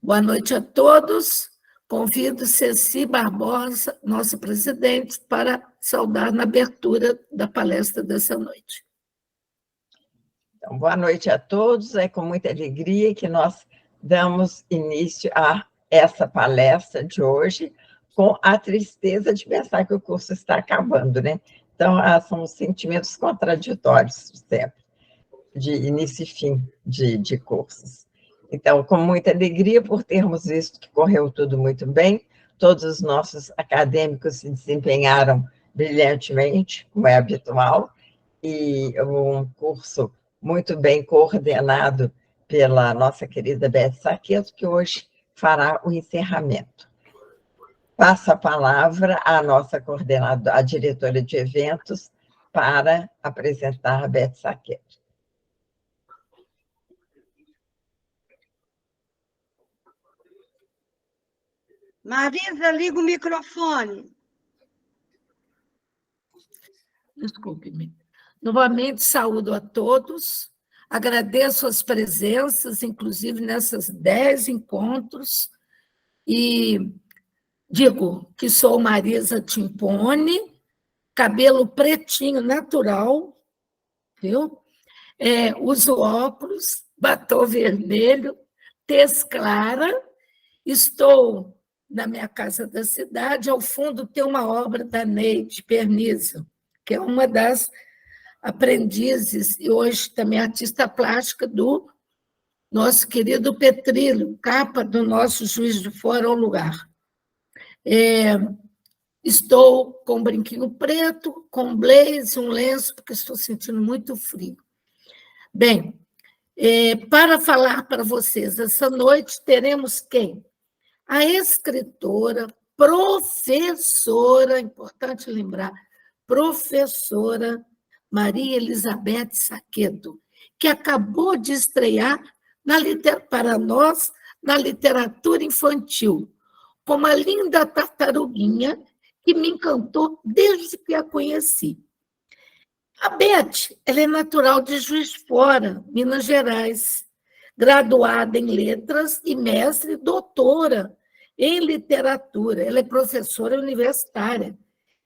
Boa noite a todos. Convido Ceci Barbosa, nossa presidente, para saudar na abertura da palestra dessa noite. Então, boa noite a todos. É com muita alegria que nós damos início a essa palestra de hoje, com a tristeza de pensar que o curso está acabando, né? Então, são sentimentos contraditórios sempre, de início e fim de cursos. Então, com muita alegria por termos visto que correu tudo muito bem, todos os nossos acadêmicos se desempenharam brilhantemente, como é habitual, e um curso muito bem coordenado pela nossa querida Beth Saqueto, que hoje fará o encerramento. Passo a palavra à nossa coordenadora, a diretora de eventos, para apresentar a Beth Saqueto. Marisa, liga o microfone. Desculpe-me. Novamente, saúdo a todos, agradeço as presenças, inclusive nesses 10 encontros, e digo que sou Marisa Timpone, cabelo pretinho natural, viu? Uso óculos, batom vermelho, tez clara, estou na minha casa da cidade, ao fundo tem uma obra da Neide Perniza, que é uma das aprendizes, e hoje também artista plástica do nosso querido Petrilho, capa do nosso Juiz de Fora ao Lugar. Estou com um brinquinho preto, com blazer, um lenço, porque estou sentindo muito frio. Bem, para falar para vocês, essa noite teremos quem? A escritora, professora, importante lembrar, professora Maria Elizabeth Saqueto, que acabou de estrear para nós na literatura infantil, com uma linda tartaruguinha que me encantou desde que a conheci. A Beth, ela é natural de Juiz de Fora, Minas Gerais, graduada em letras e mestre e doutora em literatura. Ela é professora universitária.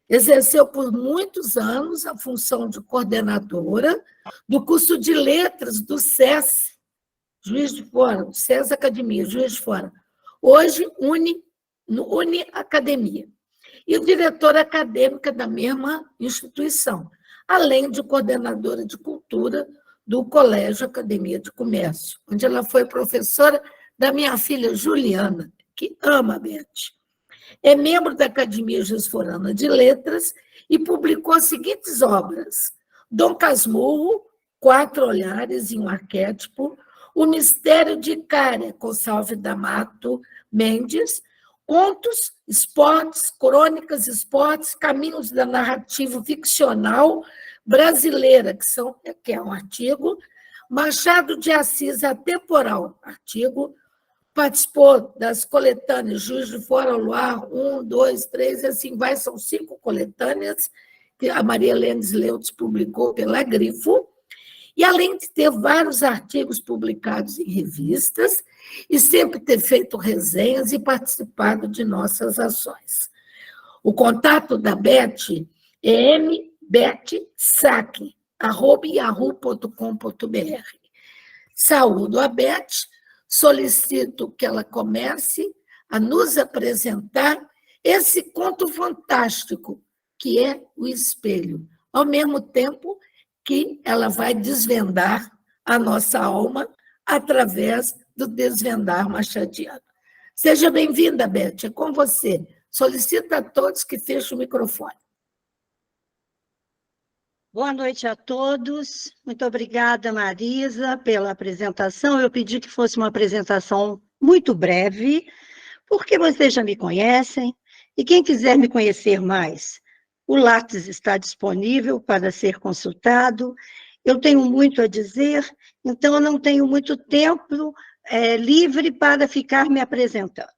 Exerceu por muitos anos a função de coordenadora do curso de letras do SES, Juiz de Fora, SES Academia, Juiz de Fora. Hoje, Uni Academia. E diretora acadêmica da mesma instituição, além de coordenadora de cultura do Colégio Academia de Comércio, onde ela foi professora da minha filha Juliana, que ama a Beth. É membro da Academia Gesforana de Letras e publicou as seguintes obras: Dom Casmurro, Quatro Olhares em um Arquétipo, O Mistério de Icária, com Salve D'Amato Mendes, Contos, Esportes, Crônicas, Esportes, Caminhos da Narrativa Ficcional Brasileira, que é um artigo, Machado de Assis Atemporal, artigo, participou das coletâneas Juiz de Fora ao Luar, 1, 2, 3, e assim vai, são 5 coletâneas que a Maria Lenes Leutz publicou pela Grifo, e além de ter vários artigos publicados em revistas, e sempre ter feito resenhas e participado de nossas ações. O contato da Beth é mbethsaque@yahoo.com.br. Saúdo a Beth, solicito que ela comece a nos apresentar esse conto fantástico, que é O Espelho, ao mesmo tempo que ela vai desvendar a nossa alma através do desvendar machadiano. Seja bem-vinda, Beth, é com você. Solicito a todos que fechem o microfone. Boa noite a todos. Muito obrigada, Marisa, pela apresentação. Eu pedi que fosse uma apresentação muito breve, porque vocês já me conhecem, e quem quiser me conhecer mais, o Lattes está disponível para ser consultado. Eu tenho muito a dizer, então eu não tenho muito tempo livre para ficar me apresentando.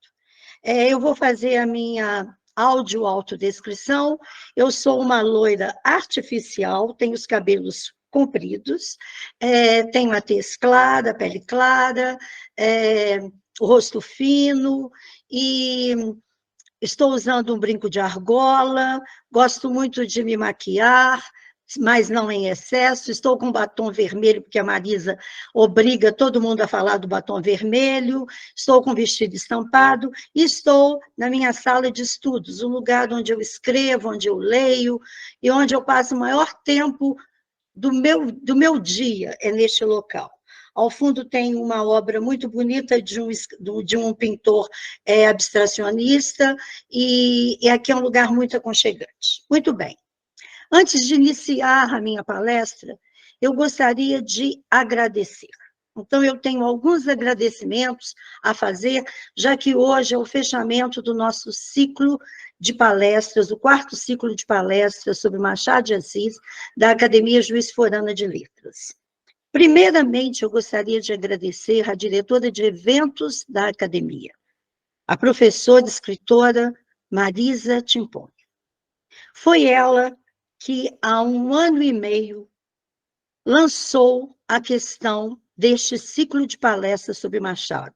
Eu vou fazer a minha autodescrição. Eu sou uma loira artificial, tenho os cabelos compridos, tenho a tez clara, a pele clara, o rosto fino, e estou usando um brinco de argola, gosto muito de me maquiar, mas não em excesso. Estou com batom vermelho, porque a Marisa obriga todo mundo a falar do batom vermelho. Estou com vestido estampado e estou na minha sala de estudos, um lugar onde eu escrevo, onde eu leio e onde eu passo o maior tempo do meu dia, é neste local. Ao fundo tem uma obra muito bonita de um pintor abstracionista, e aqui é um lugar muito aconchegante. Muito bem. Antes de iniciar a minha palestra, eu gostaria de agradecer. Então, eu tenho alguns agradecimentos a fazer, já que hoje é o fechamento do nosso ciclo de palestras, o 4º ciclo de palestras sobre Machado de Assis, da Academia Juiz Forana de Letras. Primeiramente, eu gostaria de agradecer à diretora de eventos da academia, a professora e escritora Marisa Timpone. Foi ela que, há 1 ano e meio, lançou a questão deste ciclo de palestras sobre Machado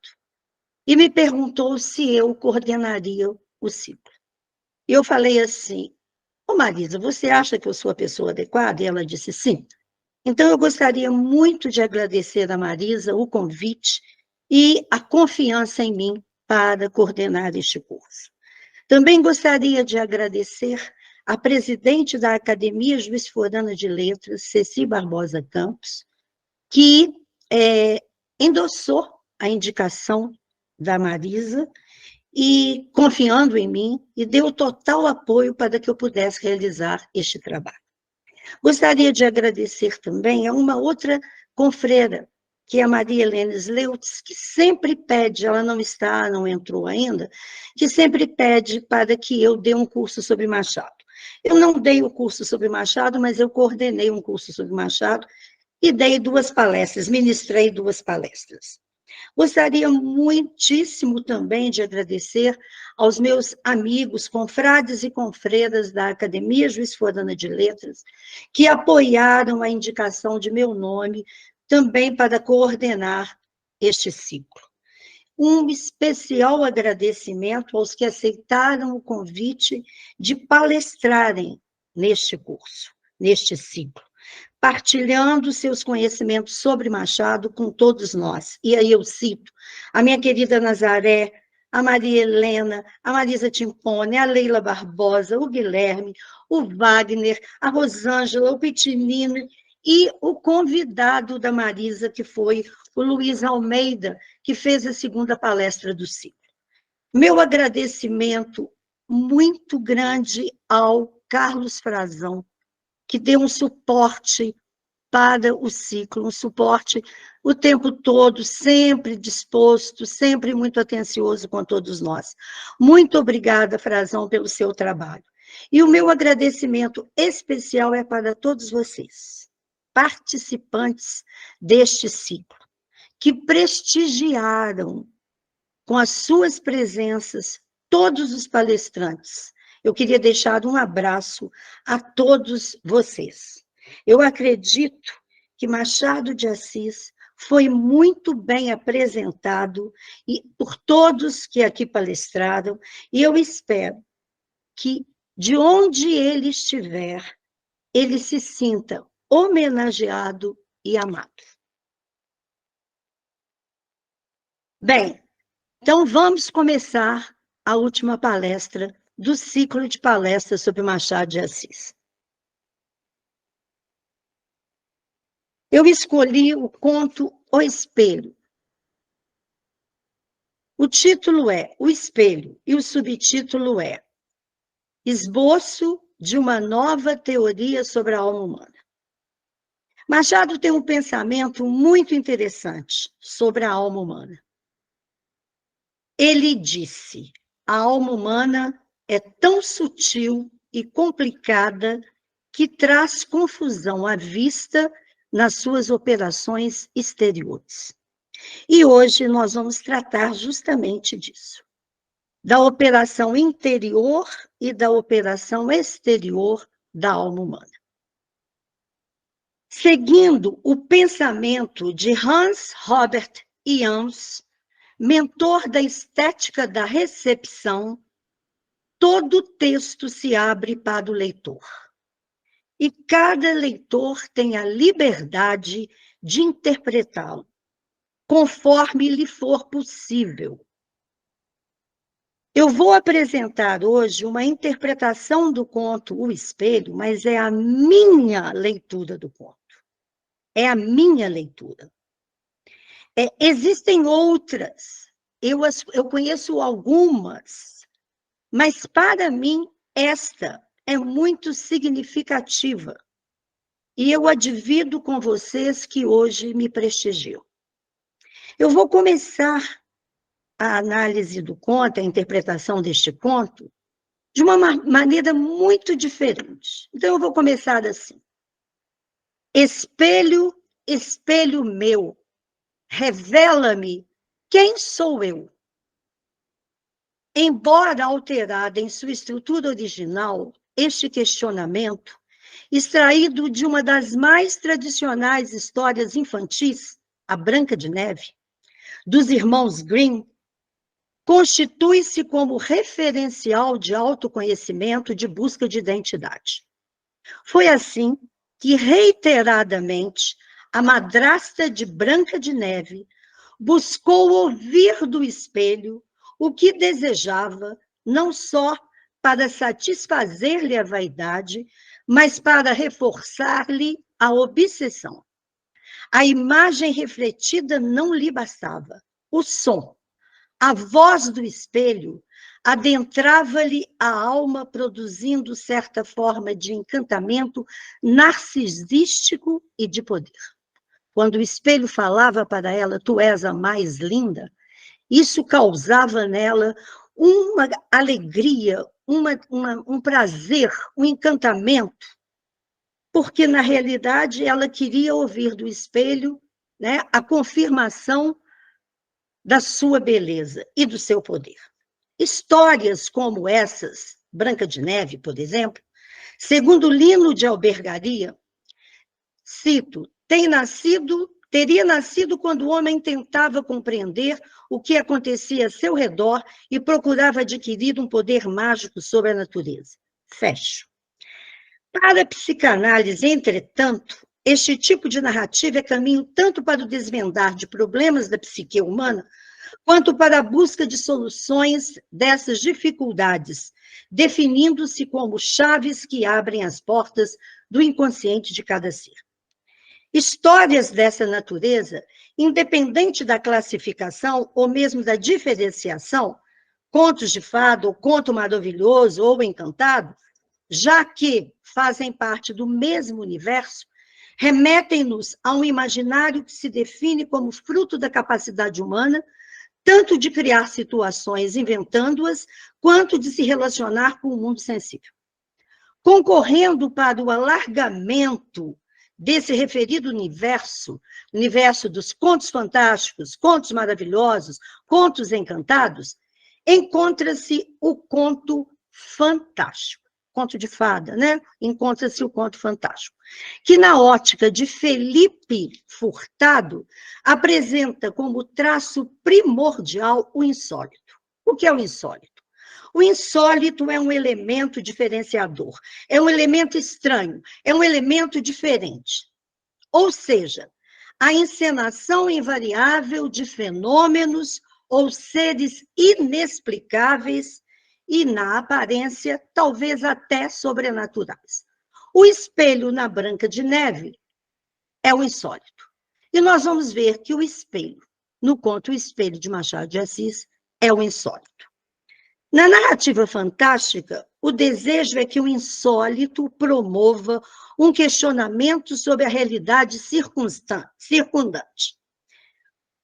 e me perguntou se eu coordenaria o ciclo. E eu falei assim: ô Marisa, você acha que eu sou a pessoa adequada? E ela disse sim. Então, eu gostaria muito de agradecer a Marisa o convite e a confiança em mim para coordenar este curso. Também gostaria de agradecer a presidente da Academia Juiz Forana de Letras, Ceci Barbosa Campos, que endossou a indicação da Marisa e confiando em mim, e deu total apoio para que eu pudesse realizar este trabalho. Gostaria de agradecer também a uma outra confreira, que é a Maria Helena Sleutz, que sempre pede, ela não entrou ainda, que sempre pede para que eu dê um curso sobre Machado. Eu não dei o curso sobre Machado, mas eu coordenei um curso sobre Machado e dei 2 palestras, ministrei 2 palestras. Gostaria muitíssimo também de agradecer aos meus amigos, confrades e confredas da Academia Juiz Forana de Letras, que apoiaram a indicação de meu nome também para coordenar este ciclo. Um especial agradecimento aos que aceitaram o convite de palestrarem neste curso, neste ciclo, partilhando seus conhecimentos sobre Machado com todos nós. E aí eu cito a minha querida Nazaré, a Maria Helena, a Marisa Timpone, a Leila Barbosa, o Guilherme, o Wagner, a Rosângela, o Pitinino e o convidado da Marisa, que foi o Luiz Almeida, que fez a 2ª palestra do ciclo. Meu agradecimento muito grande ao Carlos Frazão, que deu um suporte para o ciclo, um suporte o tempo todo, sempre disposto, sempre muito atencioso com todos nós. Muito obrigada, Frazão, pelo seu trabalho. E o meu agradecimento especial é para todos vocês, participantes deste ciclo, que prestigiaram com as suas presenças todos os palestrantes. Eu queria deixar um abraço a todos vocês. Eu acredito que Machado de Assis foi muito bem apresentado por todos que aqui palestraram, e eu espero que, de onde ele estiver, ele se sinta homenageado e amado. Bem, então vamos começar a última palestra do ciclo de palestras sobre Machado de Assis. Eu escolhi o conto O Espelho. O título é O Espelho e o subtítulo é Esboço de uma nova teoria sobre a alma humana. Machado tem um pensamento muito interessante sobre a alma humana. Ele disse: a alma humana é tão sutil e complicada que traz confusão à vista nas suas operações exteriores. E hoje nós vamos tratar justamente disso, da operação interior e da operação exterior da alma humana. Seguindo o pensamento de Hans Robert Jans, mentor da estética da recepção, todo texto se abre para o leitor. E cada leitor tem a liberdade de interpretá-lo, conforme lhe for possível. Eu vou apresentar hoje uma interpretação do conto O Espelho, mas é a minha leitura do conto. É a minha leitura. Existem outras, eu conheço algumas, mas para mim esta é muito significativa. E eu a divido com vocês que hoje me prestigiam. Eu vou começar a análise do conto, a interpretação deste conto, de uma maneira muito diferente. Então, eu vou começar assim. Espelho, espelho meu, revela-me quem sou eu. Embora alterado em sua estrutura original, este questionamento, extraído de uma das mais tradicionais histórias infantis, A Branca de Neve, dos irmãos Grimm, constitui-se como referencial de autoconhecimento de busca de identidade. Foi assim que, reiteradamente, a madrasta de Branca de Neve buscou ouvir do espelho o que desejava, não só para satisfazer-lhe a vaidade, mas para reforçar-lhe a obsessão. A imagem refletida não lhe bastava. O som, a voz do espelho, adentrava-lhe a alma, produzindo certa forma de encantamento narcisístico e de poder. Quando o espelho falava para ela, tu és a mais linda, isso causava nela uma alegria, um prazer, um encantamento, porque, na realidade, ela queria ouvir do espelho, né, a confirmação da sua beleza e do seu poder. Histórias como essas, Branca de Neve, por exemplo, segundo Lino de Albergaria, cito, teria nascido quando o homem tentava compreender o que acontecia a seu redor e procurava adquirir um poder mágico sobre a natureza. Fecho. Para a psicanálise, entretanto, este tipo de narrativa é caminho tanto para o desvendar de problemas da psique humana, quanto para a busca de soluções dessas dificuldades, definindo-se como chaves que abrem as portas do inconsciente de cada ser. Histórias dessa natureza, independente da classificação ou mesmo da diferenciação, contos de fada, ou conto maravilhoso ou encantado, já que fazem parte do mesmo universo, remetem-nos a um imaginário que se define como fruto da capacidade humana, tanto de criar situações inventando-as, quanto de se relacionar com o mundo sensível. Concorrendo para o alargamento desse referido universo dos contos fantásticos, contos maravilhosos, contos encantados, encontra-se o conto fantástico. Conto de fada, né? Encontra-se o conto fantástico, que na ótica de Felipe Furtado apresenta como traço primordial o insólito. O que é o insólito? O insólito é um elemento diferenciador, é um elemento estranho, é um elemento diferente. Ou seja, a encenação invariável de fenômenos ou seres inexplicáveis e, na aparência, talvez até sobrenaturais. O espelho na Branca de Neve é o insólito. E nós vamos ver que o espelho, no conto O Espelho de Machado de Assis, é o insólito. Na narrativa fantástica, o desejo é que o insólito promova um questionamento sobre a realidade circundante.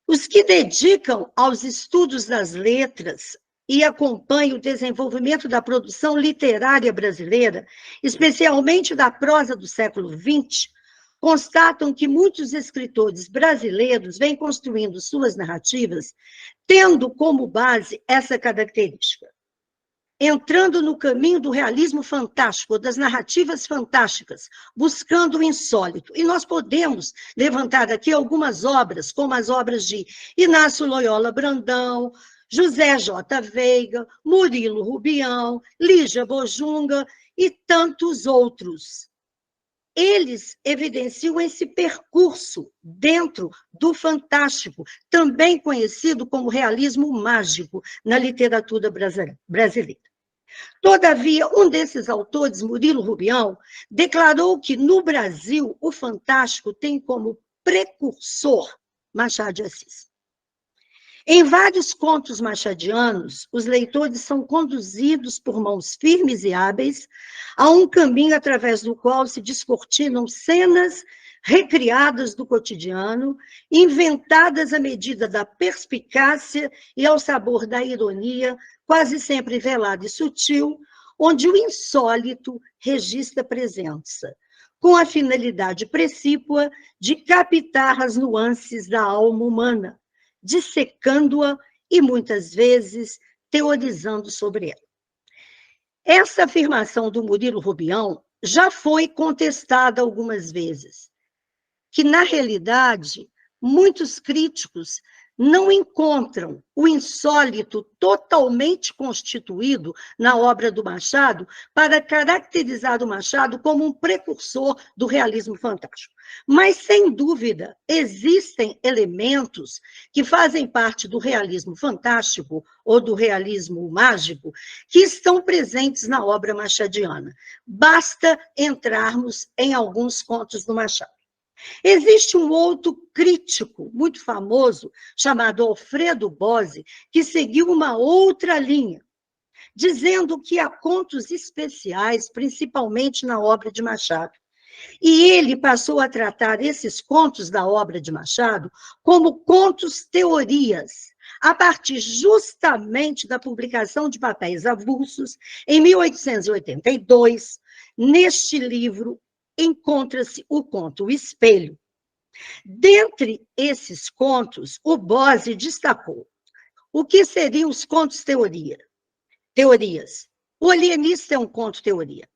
Os que dedicam aos estudos das letras e acompanham o desenvolvimento da produção literária brasileira, especialmente da prosa do século XX, constatam que muitos escritores brasileiros vêm construindo suas narrativas tendo como base essa característica. entrando no caminho do realismo fantástico, das narrativas fantásticas, buscando o insólito. E nós podemos levantar aqui algumas obras, como as obras de Inácio Loyola Brandão, José J. Veiga, Murilo Rubião, Lígia Bojunga e tantos outros. Eles evidenciam esse percurso dentro do fantástico, também conhecido como realismo mágico na literatura brasileira. Todavia, um desses autores, Murilo Rubião, declarou que no Brasil o fantástico tem como precursor Machado de Assis. Em vários contos machadianos, os leitores são conduzidos por mãos firmes e hábeis a um caminho através do qual se descortinam cenas recriadas do cotidiano, inventadas à medida da perspicácia e ao sabor da ironia, quase sempre velada e sutil, onde o insólito registra presença, com a finalidade precípua de captar as nuances da alma humana, dissecando-a e, muitas vezes, teorizando sobre ela. Essa afirmação do Murilo Rubião já foi contestada algumas vezes, que, na realidade, muitos críticos não encontram o insólito totalmente constituído na obra do Machado para caracterizar o Machado como um precursor do realismo fantástico. Mas, sem dúvida, existem elementos que fazem parte do realismo fantástico ou do realismo mágico que estão presentes na obra machadiana. Basta entrarmos em alguns contos do Machado. Existe um outro crítico muito famoso, chamado Alfredo Bozzi, que seguiu uma outra linha, dizendo que há contos especiais, principalmente na obra de Machado. E ele passou a tratar esses contos da obra de Machado como contos-teorias, a partir justamente da publicação de Papéis Avulsos, em 1882, neste livro, encontra-se o conto O Espelho. Dentre esses contos, o Bozzi destacou o que seriam os contos-teorias. O Alienista é um conto-teoria.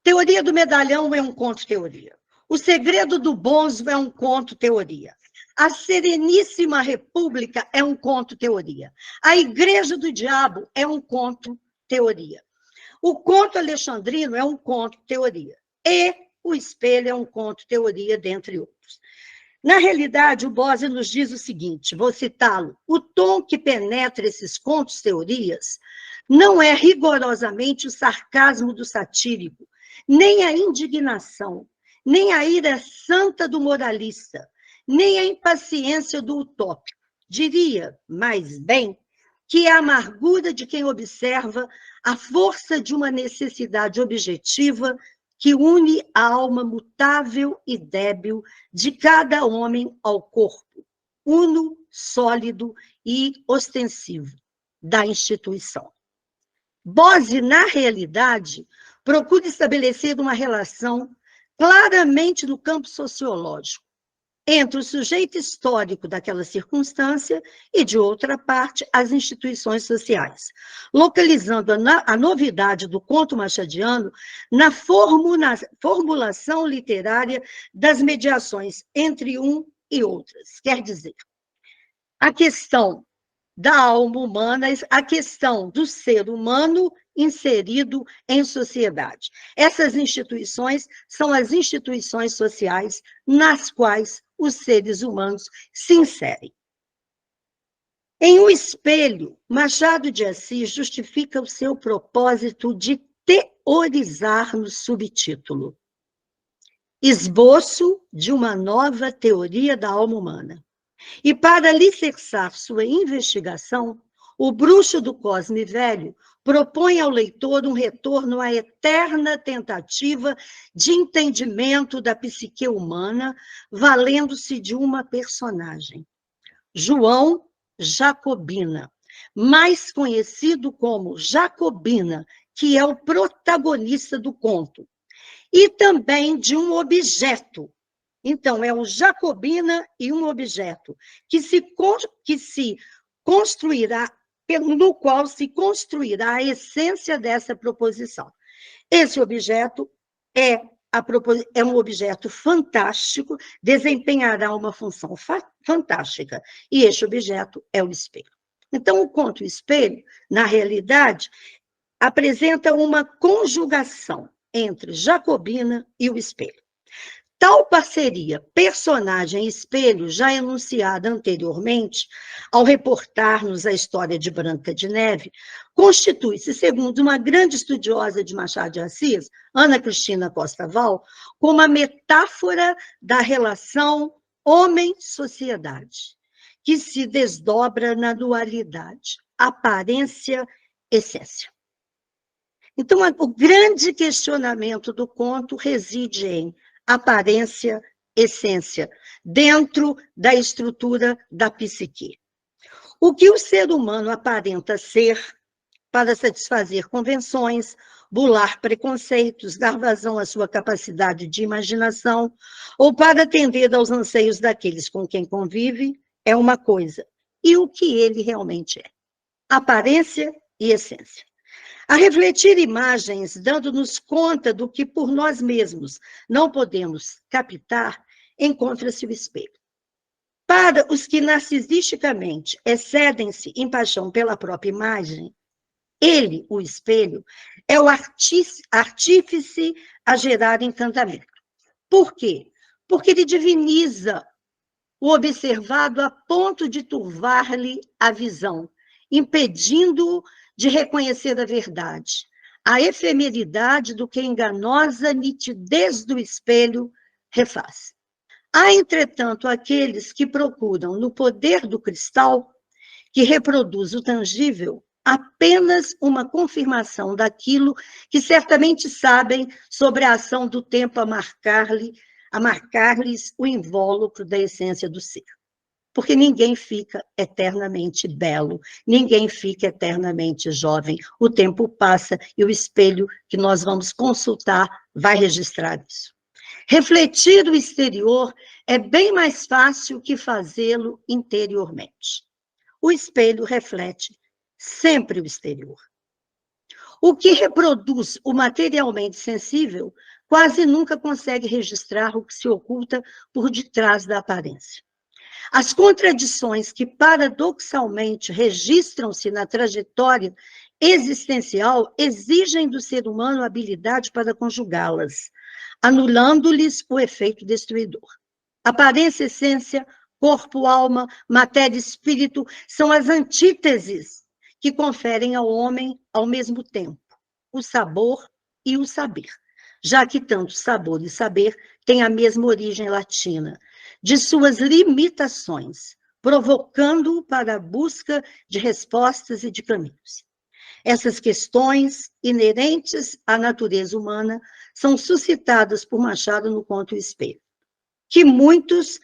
Teoria do Medalhão é um conto-teoria. O Segredo do Bonzo é um conto-teoria. A Sereníssima República é um conto-teoria. A Igreja do Diabo é um conto-teoria. O Conto Alexandrino é um conto-teoria. E O Espelho é um conto-teoria, dentre outros. Na realidade, o Bozzi nos diz o seguinte, vou citá-lo: o tom que penetra esses contos-teorias não é rigorosamente o sarcasmo do satírico, nem a indignação, nem a ira santa do moralista, nem a impaciência do utópico. Diria, mais bem, que é a amargura de quem observa a força de uma necessidade objetiva que une a alma mutável e débil de cada homem ao corpo, uno, sólido e ostensivo da instituição. Bozzi, na realidade, procura estabelecer uma relação claramente no campo sociológico entre o sujeito histórico daquela circunstância e, de outra parte, as instituições sociais, localizando a novidade do conto machadiano na formulação literária das mediações entre um e outras. Quer dizer, a questão da alma humana, a questão do ser humano inserido em sociedade. Essas instituições são as instituições sociais nas quais os seres humanos se inserem. Em O Espelho, Machado de Assis justifica o seu propósito de teorizar no subtítulo: Esboço de uma nova teoria da alma humana. E para alicerçar sua investigação, o bruxo do Cosme Velho propõe ao leitor um retorno à eterna tentativa de entendimento da psique humana, valendo-se de uma personagem, João Jacobina, mais conhecido como Jacobina, que é o protagonista do conto, e também de um objeto. Então, é um Jacobina e um objeto, que se construirá no qual se construirá a essência dessa proposição. Esse objeto é um objeto fantástico, desempenhará uma função fantástica, e este objeto é o espelho. Então, o conto Espelho, na realidade, apresenta uma conjugação entre Jacobina e o espelho. Tal parceria personagem-espelho, já enunciada anteriormente, ao reportar-nos a história de Branca de Neve, constitui-se, segundo uma grande estudiosa de Machado de Assis, Ana Cristina Costa Val, como a metáfora da relação homem-sociedade, que se desdobra na dualidade, aparência-essência. Então, o grande questionamento do conto reside em aparência, essência, dentro da estrutura da psique. O que o ser humano aparenta ser para satisfazer convenções, bular preconceitos, dar vazão à sua capacidade de imaginação, ou para atender aos anseios daqueles com quem convive, é uma coisa. E o que ele realmente é? Aparência e essência. A refletir imagens, dando-nos conta do que por nós mesmos não podemos captar, encontra-se o espelho. Para os que narcisisticamente excedem-se em paixão pela própria imagem, ele, o espelho, é o artífice a gerar encantamento. Por quê? Porque ele diviniza o observado a ponto de turvar-lhe a visão, impedindo-o de reconhecer a verdade, a efemeridade do que a enganosa nitidez do espelho refaz. Há, entretanto, aqueles que procuram, no poder do cristal, que reproduz o tangível, apenas uma confirmação daquilo que certamente sabem sobre a ação do tempo a marcar-lhes o invólucro da essência do ser. Porque ninguém fica eternamente belo, ninguém fica eternamente jovem. O tempo passa e o espelho que nós vamos consultar vai registrar isso. Refletir o exterior é bem mais fácil que fazê-lo interiormente. O espelho reflete sempre o exterior. O que reproduz o materialmente sensível quase nunca consegue registrar o que se oculta por detrás da aparência. As contradições que paradoxalmente registram-se na trajetória existencial exigem do ser humano a habilidade para conjugá-las, anulando-lhes o efeito destruidor. Aparência, essência, corpo, alma, matéria e espírito são as antíteses que conferem ao homem, ao mesmo tempo, o sabor e o saber, já que tanto sabor e saber têm a mesma origem latina, de suas limitações, provocando-o para a busca de respostas e de caminhos. Essas questões, inerentes à natureza humana, são suscitadas por Machado no conto O Espelho, que muitos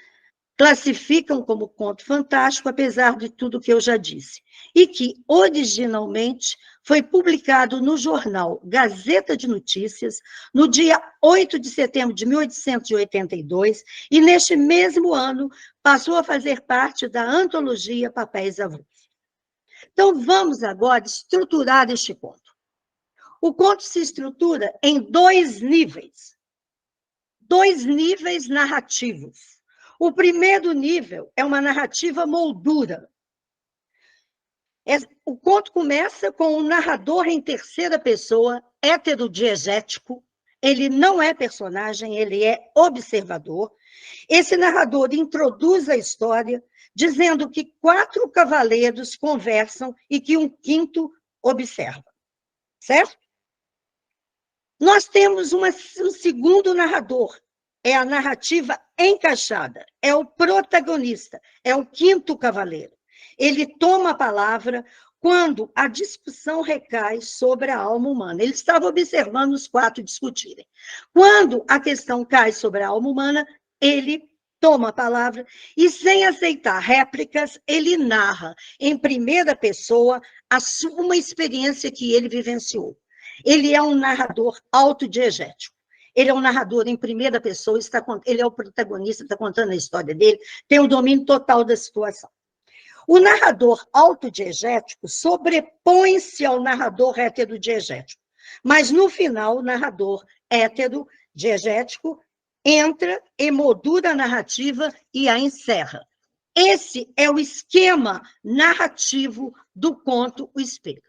classificam como conto fantástico, apesar de tudo que eu já disse, e que, originalmente, foi publicado no jornal Gazeta de Notícias, no dia 8 de setembro de 1882, e, neste mesmo ano, passou a fazer parte da antologia Papéis Avulsos. Então, vamos agora estruturar este conto. O conto se estrutura em dois níveis narrativos. O primeiro nível é uma narrativa moldura. O conto começa com um narrador em terceira pessoa, heterodiegético. Ele não é personagem, ele é observador. Esse narrador introduz a história, dizendo que 4 cavaleiros conversam e que um quinto observa. Certo? Nós temos um segundo narrador. É a narrativa encaixada, é o protagonista, é o quinto cavaleiro. Ele toma a palavra quando a discussão recai sobre a alma humana. Ele estava observando os 4 discutirem. Quando a questão cai sobre a alma humana, ele toma a palavra e, sem aceitar réplicas, ele narra em primeira pessoa uma experiência que ele vivenciou. Ele é um narrador autodiegético. Ele é um narrador em primeira pessoa, ele é o protagonista, está contando a história dele, tem o domínio total da situação. O narrador autodiegético sobrepõe-se ao narrador heterodiegético, mas, no final, o narrador heterodiegético entra, emoldura a narrativa e a encerra. Esse é o esquema narrativo do conto O Espelho.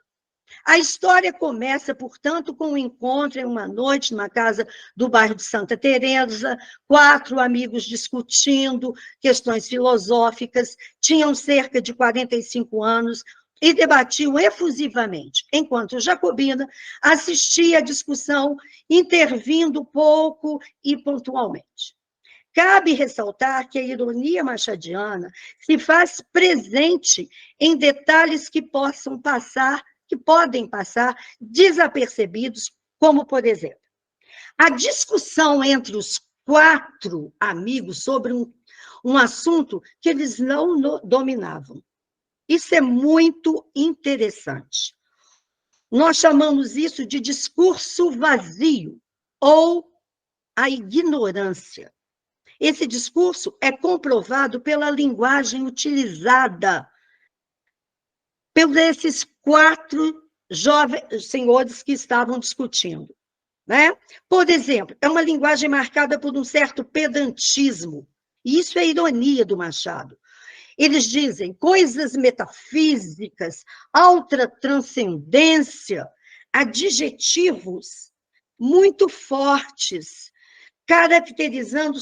A história começa, portanto, com um encontro em uma noite numa casa do bairro de Santa Teresa, 4 amigos discutindo questões filosóficas, tinham cerca de 45 anos e debatiam efusivamente, enquanto Jacobina assistia à discussão, intervindo pouco e pontualmente. Cabe ressaltar que a ironia machadiana se faz presente em detalhes que podem passar desapercebidos, como, por exemplo, a discussão entre os 4 amigos sobre um assunto que eles não dominavam. Isso é muito interessante. Nós chamamos isso de discurso vazio ou a ignorância. Esse discurso é comprovado pela linguagem utilizada por esses 4 jovens senhores que estavam discutindo, né? Por exemplo, é uma linguagem marcada por um certo pedantismo, e isso é ironia do Machado. Eles dizem coisas metafísicas, alta transcendência, adjetivos muito fortes, caracterizando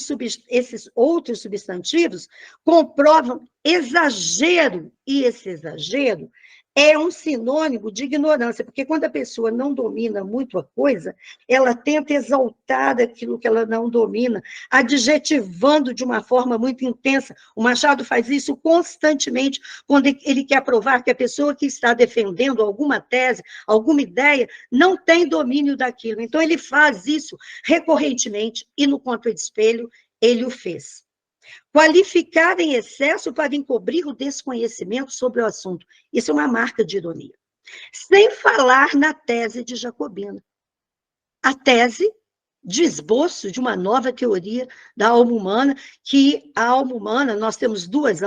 esses outros substantivos, comprovam exagero, e esse exagero é um sinônimo de ignorância, porque quando a pessoa não domina muito a coisa, ela tenta exaltar aquilo que ela não domina, adjetivando de uma forma muito intensa. O Machado faz isso constantemente, quando ele quer provar que a pessoa que está defendendo alguma tese, alguma ideia, não tem domínio daquilo. Então, ele faz isso recorrentemente, e no Conto de Espelho, ele o fez. Qualificar em excesso para encobrir o desconhecimento sobre o assunto. Isso é uma marca de ironia. Sem falar na tese de Jacobina. A tese de esboço de uma nova teoria da alma humana, que a alma humana, nós temos 2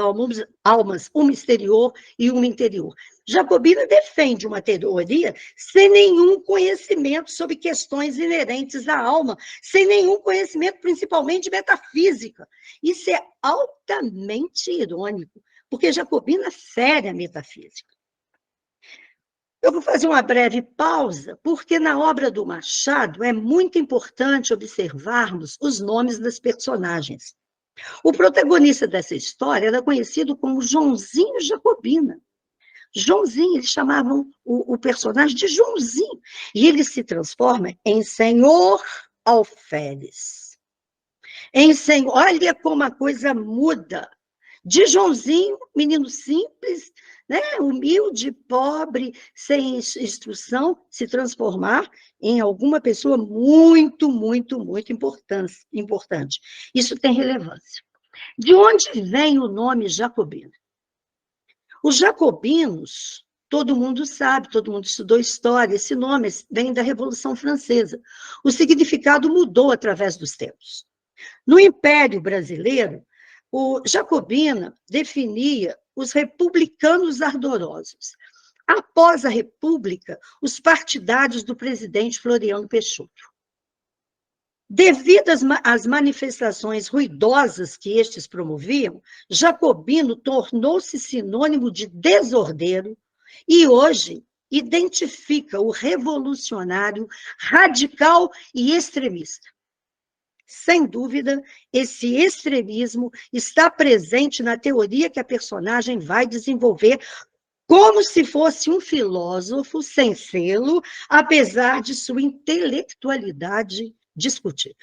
almas, uma exterior e uma interior. Jacobina defende uma teoria sem nenhum conhecimento sobre questões inerentes à alma, sem nenhum conhecimento, principalmente de metafísica. Isso é altamente irônico, porque Jacobina fere a metafísica. Eu vou fazer uma breve pausa, porque na obra do Machado é muito importante observarmos os nomes das personagens. O protagonista dessa história era conhecido como Joãozinho Jacobina. Joãozinho, eles chamavam o personagem de Joãozinho, e ele se transforma em Senhor Alferes. Em Senhor, olha como a coisa muda. De Joãozinho, menino simples, né, humilde, pobre, sem instrução, se transformar em alguma pessoa muito, muito, muito importante. Isso tem relevância. De onde vem o nome Jacobino? Os jacobinos, todo mundo sabe, todo mundo estudou história, esse nome vem da Revolução Francesa. O significado mudou através dos tempos. No Império Brasileiro, o Jacobina definia os republicanos ardorosos. Após a República, os partidários do presidente Floriano Peixoto. Devido às manifestações ruidosas que estes promoviam, Jacobino tornou-se sinônimo de desordeiro e hoje identifica o revolucionário radical e extremista. Sem dúvida, esse extremismo está presente na teoria que a personagem vai desenvolver, como se fosse um filósofo sem selo, apesar de sua intelectualidade discutida.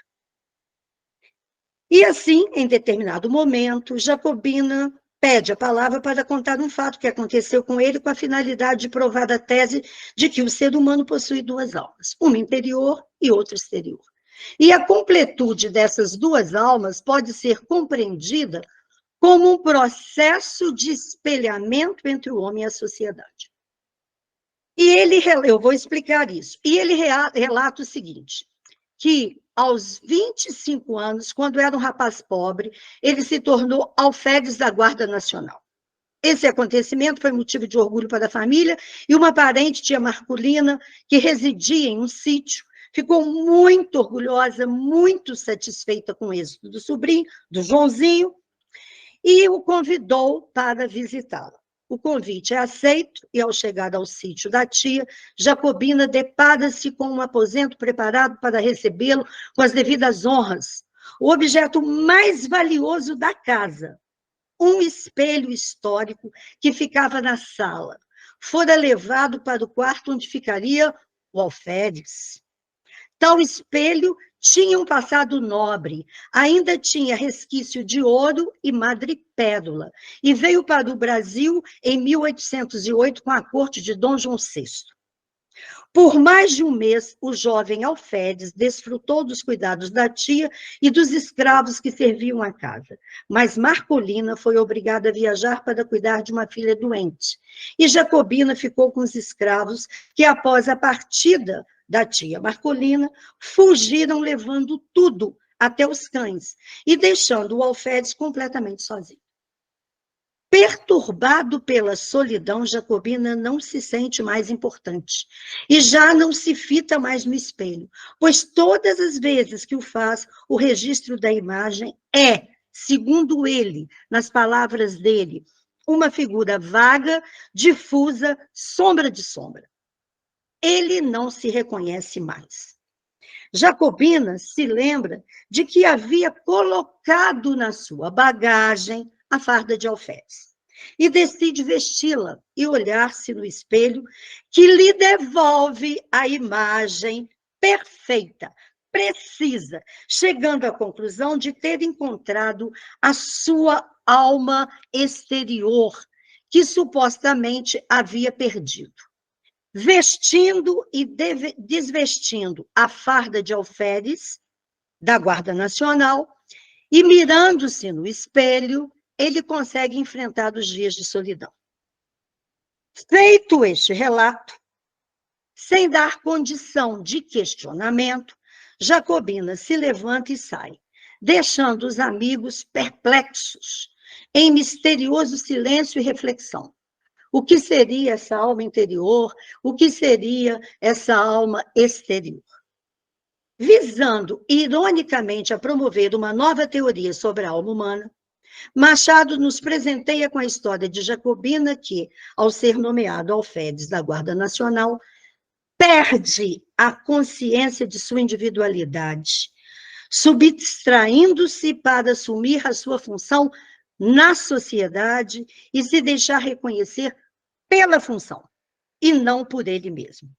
E assim, em determinado momento, Jacobina pede a palavra para contar um fato que aconteceu com ele com a finalidade de provar a tese de que o ser humano possui 2 almas, uma interior e outra exterior. E a completude dessas 2 almas pode ser compreendida como um processo de espelhamento entre o homem e a sociedade. E eu vou explicar isso. E ele relata o seguinte, que aos 25 anos, quando era um rapaz pobre, ele se tornou alferes da Guarda Nacional. Esse acontecimento foi motivo de orgulho para a família, e uma parente, tia Marcolina, que residia em um sítio, ficou muito orgulhosa, muito satisfeita com o êxito do sobrinho, do Joãozinho, e o convidou para visitá-la. O convite é aceito, e ao chegar ao sítio da tia, Jacobina depara-se com um aposento preparado para recebê-lo com as devidas honras. O objeto mais valioso da casa, um espelho histórico que ficava na sala, fora levado para o quarto onde ficaria o alferes. Tal espelho tinha um passado nobre, ainda tinha resquício de ouro e madrepérola, e veio para o Brasil em 1808 com a corte de Dom João VI. Por mais de um mês, o jovem alferes desfrutou dos cuidados da tia e dos escravos que serviam a casa, mas Marcolina foi obrigada a viajar para cuidar de uma filha doente, e Jacobina ficou com os escravos que, após a partida da tia Marcolina, fugiram levando tudo, até os cães, e deixando o alferes completamente sozinho. Perturbado pela solidão, Jacobina não se sente mais importante e já não se fita mais no espelho, pois todas as vezes que o faz, o registro da imagem é, segundo ele, nas palavras dele, uma figura vaga, difusa, sombra de sombra. Ele não se reconhece mais. Jacobina se lembra de que havia colocado na sua bagagem a farda de alferes e decide vesti-la e olhar-se no espelho que lhe devolve a imagem perfeita, precisa, chegando à conclusão de ter encontrado a sua alma exterior, que supostamente havia perdido. Vestindo e desvestindo a farda de alferes da Guarda Nacional e mirando-se no espelho, ele consegue enfrentar os dias de solidão. Feito este relato, sem dar condição de questionamento, Jacobina se levanta e sai, deixando os amigos perplexos, em misterioso silêncio e reflexão. O que seria essa alma interior? O que seria essa alma exterior? Visando, ironicamente, a promover uma nova teoria sobre a alma humana, Machado nos presenteia com a história de Jacobina que, ao ser nomeado alferes da Guarda Nacional, perde a consciência de sua individualidade, subtraindo-se para assumir a sua função na sociedade e se deixar reconhecer pela função, e não por ele mesmo.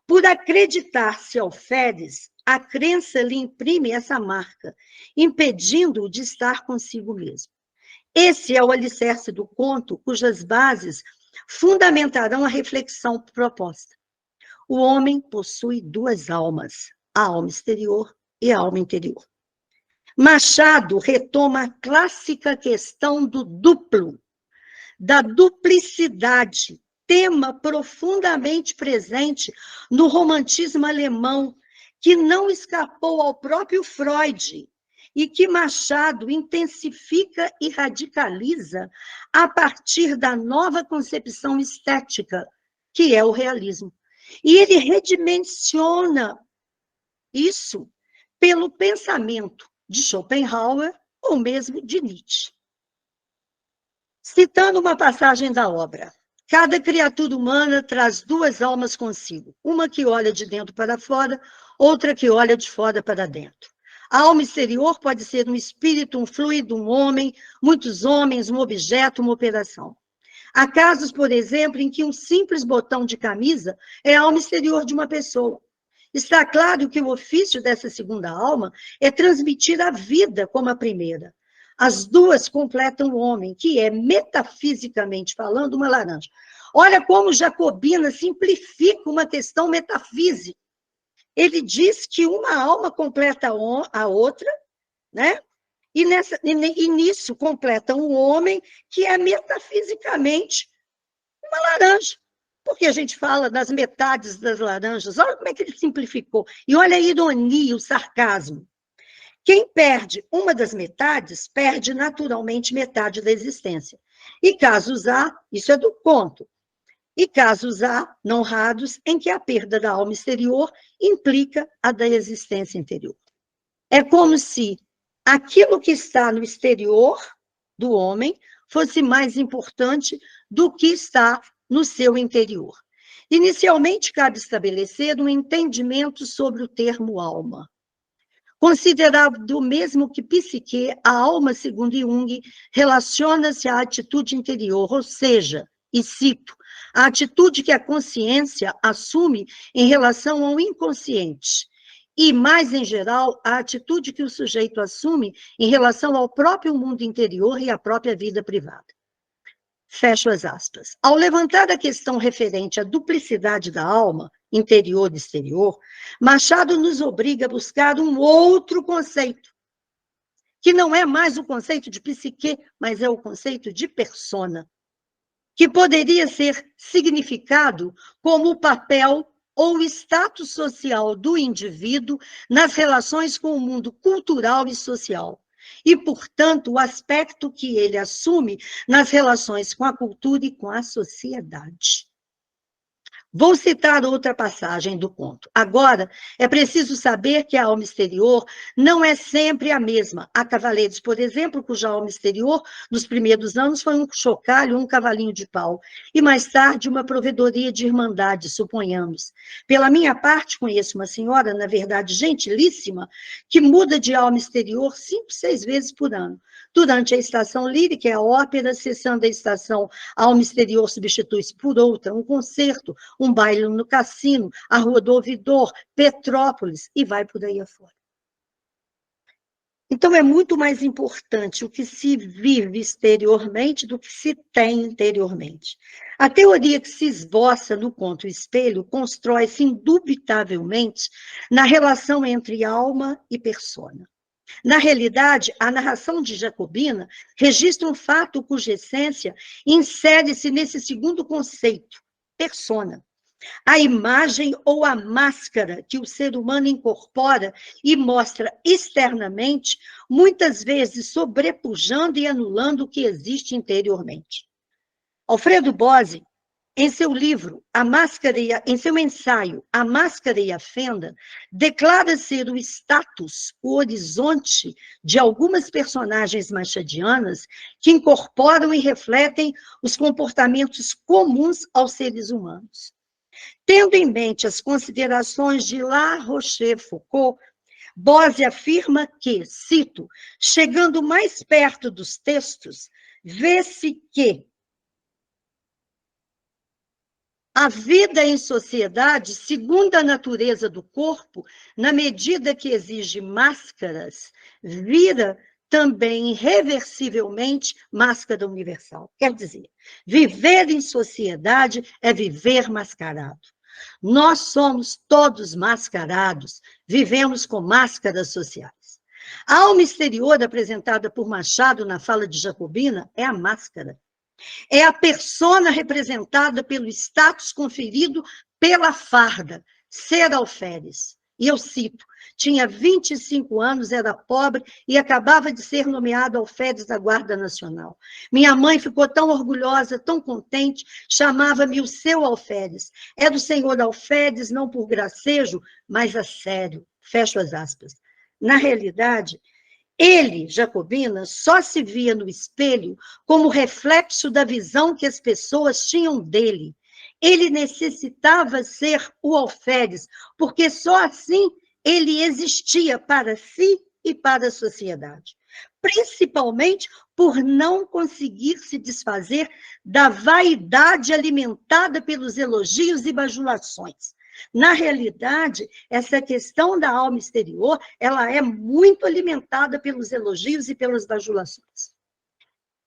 Por acreditar-se alferes, a crença lhe imprime essa marca, impedindo-o de estar consigo mesmo. Esse é o alicerce do conto, cujas bases fundamentarão a reflexão proposta. O homem possui duas almas, a alma exterior e a alma interior. Machado retoma a clássica questão do duplo, da duplicidade, tema profundamente presente no romantismo alemão, que não escapou ao próprio Freud e que Machado intensifica e radicaliza a partir da nova concepção estética, que é o realismo. E ele redimensiona isso pelo pensamento de Schopenhauer ou mesmo de Nietzsche. Citando uma passagem da obra, cada criatura humana traz duas almas consigo, uma que olha de dentro para fora, outra que olha de fora para dentro. A alma exterior pode ser um espírito, um fluido, um homem, muitos homens, um objeto, uma operação. Há casos, por exemplo, em que um simples botão de camisa é a alma exterior de uma pessoa. Está claro que o ofício dessa segunda alma é transmitir a vida como a primeira. As duas completam o homem, que é, metafisicamente falando, uma laranja. Olha como Jacobina simplifica uma questão metafísica. Ele diz que uma alma completa a outra, né? E nisso completa um homem que é metafisicamente uma laranja. Porque a gente fala das metades das laranjas. Olha como é que ele simplificou. E olha a ironia, o sarcasmo. Quem perde uma das metades, perde naturalmente metade da existência. E casos há, isso é do conto, e casos há não raros em que a perda da alma exterior implica a da existência interior. É como se aquilo que está no exterior do homem fosse mais importante do que está no seu interior. Inicialmente, cabe estabelecer um entendimento sobre o termo alma. Considerado o mesmo que psique, a alma, segundo Jung, relaciona-se à atitude interior, ou seja, e cito, a atitude que a consciência assume em relação ao inconsciente, e, mais em geral, a atitude que o sujeito assume em relação ao próprio mundo interior e à própria vida privada. Fecho as aspas. Ao levantar a questão referente à duplicidade da alma, interior e exterior, Machado nos obriga a buscar um outro conceito, que não é mais o conceito de psique, mas é o conceito de persona, que poderia ser significado como o papel ou o status social do indivíduo nas relações com o mundo cultural e social, e, portanto, o aspecto que ele assume nas relações com a cultura e com a sociedade. Vou citar outra passagem do conto. Agora, é preciso saber que a alma exterior não é sempre a mesma. Há cavaleiros, por exemplo, cuja alma exterior, nos primeiros anos, foi um chocalho, um cavalinho de pau, e mais tarde uma provedoria de irmandade, suponhamos. Pela minha parte, conheço uma senhora, na verdade, gentilíssima, que muda de alma exterior 5, 6 vezes por ano. Durante a estação lírica, é a ópera, cessando a estação, a alma exterior substitui-se por outra, um concerto, um baile no cassino, a Rua do Ouvidor, Petrópolis, e vai por aí afora. Então, é muito mais importante o que se vive exteriormente do que se tem interiormente. A teoria que se esboça no conto Espelho constrói-se indubitavelmente na relação entre alma e persona. Na realidade, a narração de Jacobina registra um fato cuja essência insere-se nesse segundo conceito, persona. A imagem ou a máscara que o ser humano incorpora e mostra externamente, muitas vezes sobrepujando e anulando o que existe interiormente. Alfredo Bose, em seu livro, em seu ensaio, A Máscara e a Fenda, declara ser o status, o horizonte de algumas personagens machadianas que incorporam e refletem os comportamentos comuns aos seres humanos. Tendo em mente as considerações de La Rochefoucauld, Bose afirma que, cito, chegando mais perto dos textos, vê-se que a vida em sociedade, segundo a natureza do corpo, na medida que exige máscaras, vira também irreversivelmente máscara universal. Quer dizer, viver em sociedade é viver mascarado. Nós somos todos mascarados, vivemos com máscaras sociais. A alma exterior apresentada por Machado na fala de Jacobina é a máscara. É a persona representada pelo status conferido pela farda, ser alferes. E eu cito, tinha 25 anos, era pobre e acabava de ser nomeado alferes da Guarda Nacional. Minha mãe ficou tão orgulhosa, tão contente, chamava-me o seu alferes. Era o senhor alferes, não por gracejo, mas a sério. Fecho as aspas. Na realidade, ele, Jacobina, só se via no espelho como reflexo da visão que as pessoas tinham dele. Ele necessitava ser o alferes, porque só assim ele existia para si e para a sociedade. Principalmente por não conseguir se desfazer da vaidade alimentada pelos elogios e bajulações. Na realidade, essa questão da alma exterior, ela é muito alimentada pelos elogios e pelas bajulações.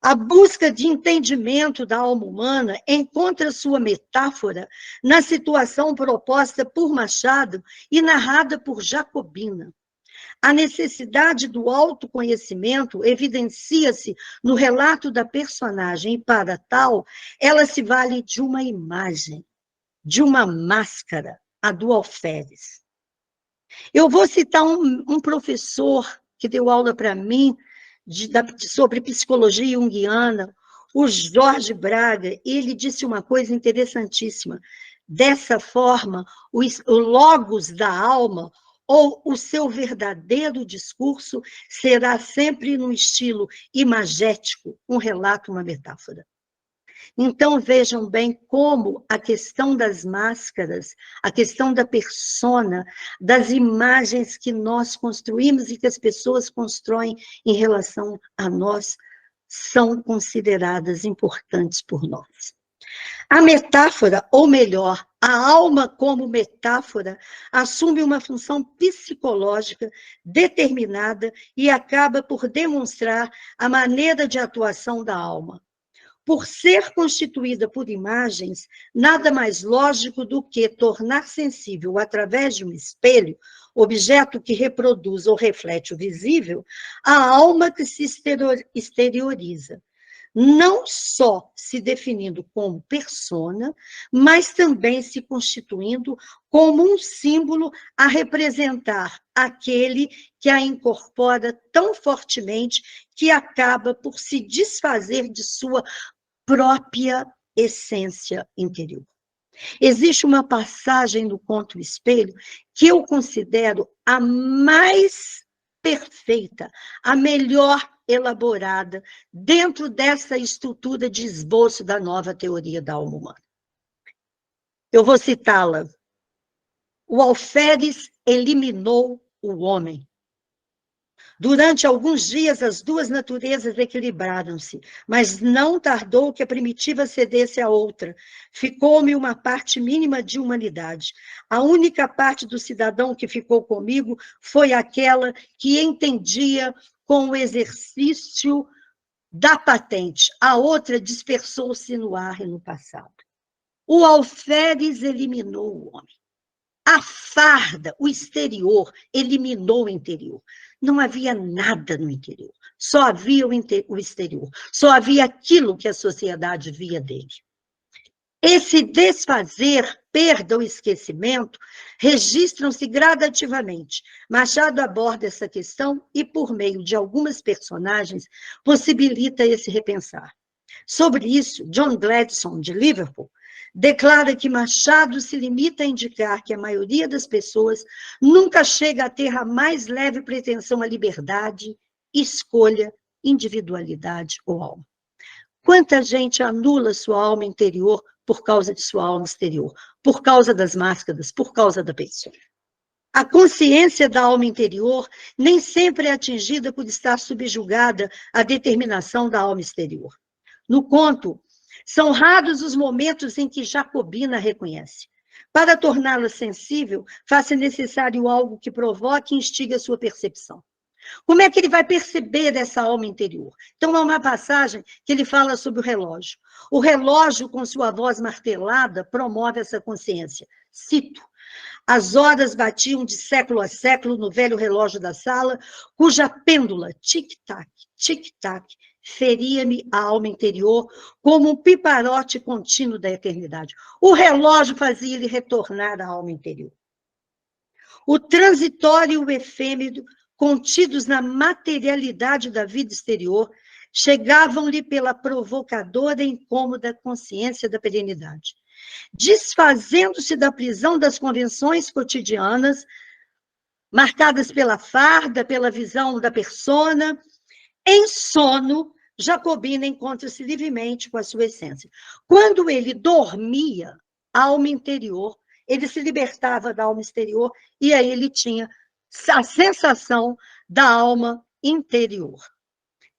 A busca de entendimento da alma humana encontra sua metáfora na situação proposta por Machado e narrada por Jacobina. A necessidade do autoconhecimento evidencia-se no relato da personagem, e para tal, ela se vale de uma imagem, de uma máscara, a do alferes. Eu vou citar um professor que deu aula para mim sobre psicologia junguiana, O Jorge Braga, ele disse uma coisa interessantíssima. Dessa forma, o logos da alma, ou o seu verdadeiro discurso, será sempre num estilo imagético, um relato, uma metáfora. Então, vejam bem como a questão das máscaras, a questão da persona, das imagens que nós construímos e que as pessoas constroem em relação a nós, são consideradas importantes por nós. A metáfora, ou melhor, a alma como metáfora, assume uma função psicológica determinada e acaba por demonstrar a maneira de atuação da alma. Por ser constituída por imagens, nada mais lógico do que tornar sensível, através de um espelho, objeto que reproduz ou reflete o visível, a alma que se exterioriza, não só se definindo como persona, mas também se constituindo como um símbolo a representar aquele que a incorpora tão fortemente que acaba por se desfazer de sua própria essência interior. Existe uma passagem do conto Espelho que eu considero a mais perfeita, a melhor elaborada dentro dessa estrutura de esboço da nova teoria da alma humana. Eu vou citá-la. O alferes eliminou o homem. Durante alguns dias, as duas naturezas equilibraram-se, mas não tardou que a primitiva cedesse à outra. Ficou-me uma parte mínima de humanidade. A única parte do cidadão que ficou comigo foi aquela que entendia com o exercício da patente. A outra dispersou-se no ar e no passado. O alferes eliminou o homem. A farda, o exterior, eliminou o interior. Não havia nada no interior, só havia o exterior, só havia aquilo que a sociedade via dele. Esse desfazer, perda ou esquecimento registram-se gradativamente. Machado aborda essa questão e, por meio de algumas personagens, possibilita esse repensar. Sobre isso, John Gladstone, de Liverpool, declara que Machado se limita a indicar que a maioria das pessoas nunca chega a ter a mais leve pretensão à liberdade, escolha, individualidade ou alma. Quanta gente anula sua alma interior por causa de sua alma exterior, por causa das máscaras, por causa da pessoa. A consciência da alma interior nem sempre é atingida por estar subjugada à determinação da alma exterior. No conto, são raros os momentos em que Jacobina reconhece. Para torná-la sensível, faz-se necessário algo que provoque e instigue a sua percepção. Como é que ele vai perceber essa alma interior? Então, há uma passagem que ele fala sobre o relógio. O relógio, com sua voz martelada, promove essa consciência. Cito: as horas batiam de século a século no velho relógio da sala, cuja pêndula, tic-tac, tic-tac, feria-me a alma interior como um piparote contínuo da eternidade. O relógio fazia-lhe retornar à alma interior. O transitório e o efêmero, contidos na materialidade da vida exterior, chegavam-lhe pela provocadora e incômoda consciência da perenidade. Desfazendo-se da prisão das convenções cotidianas, marcadas pela farda, pela visão da persona, em sono, Jacobina encontra-se livremente com a sua essência. Quando ele dormia, a alma interior, ele se libertava da alma exterior e aí ele tinha a sensação da alma interior.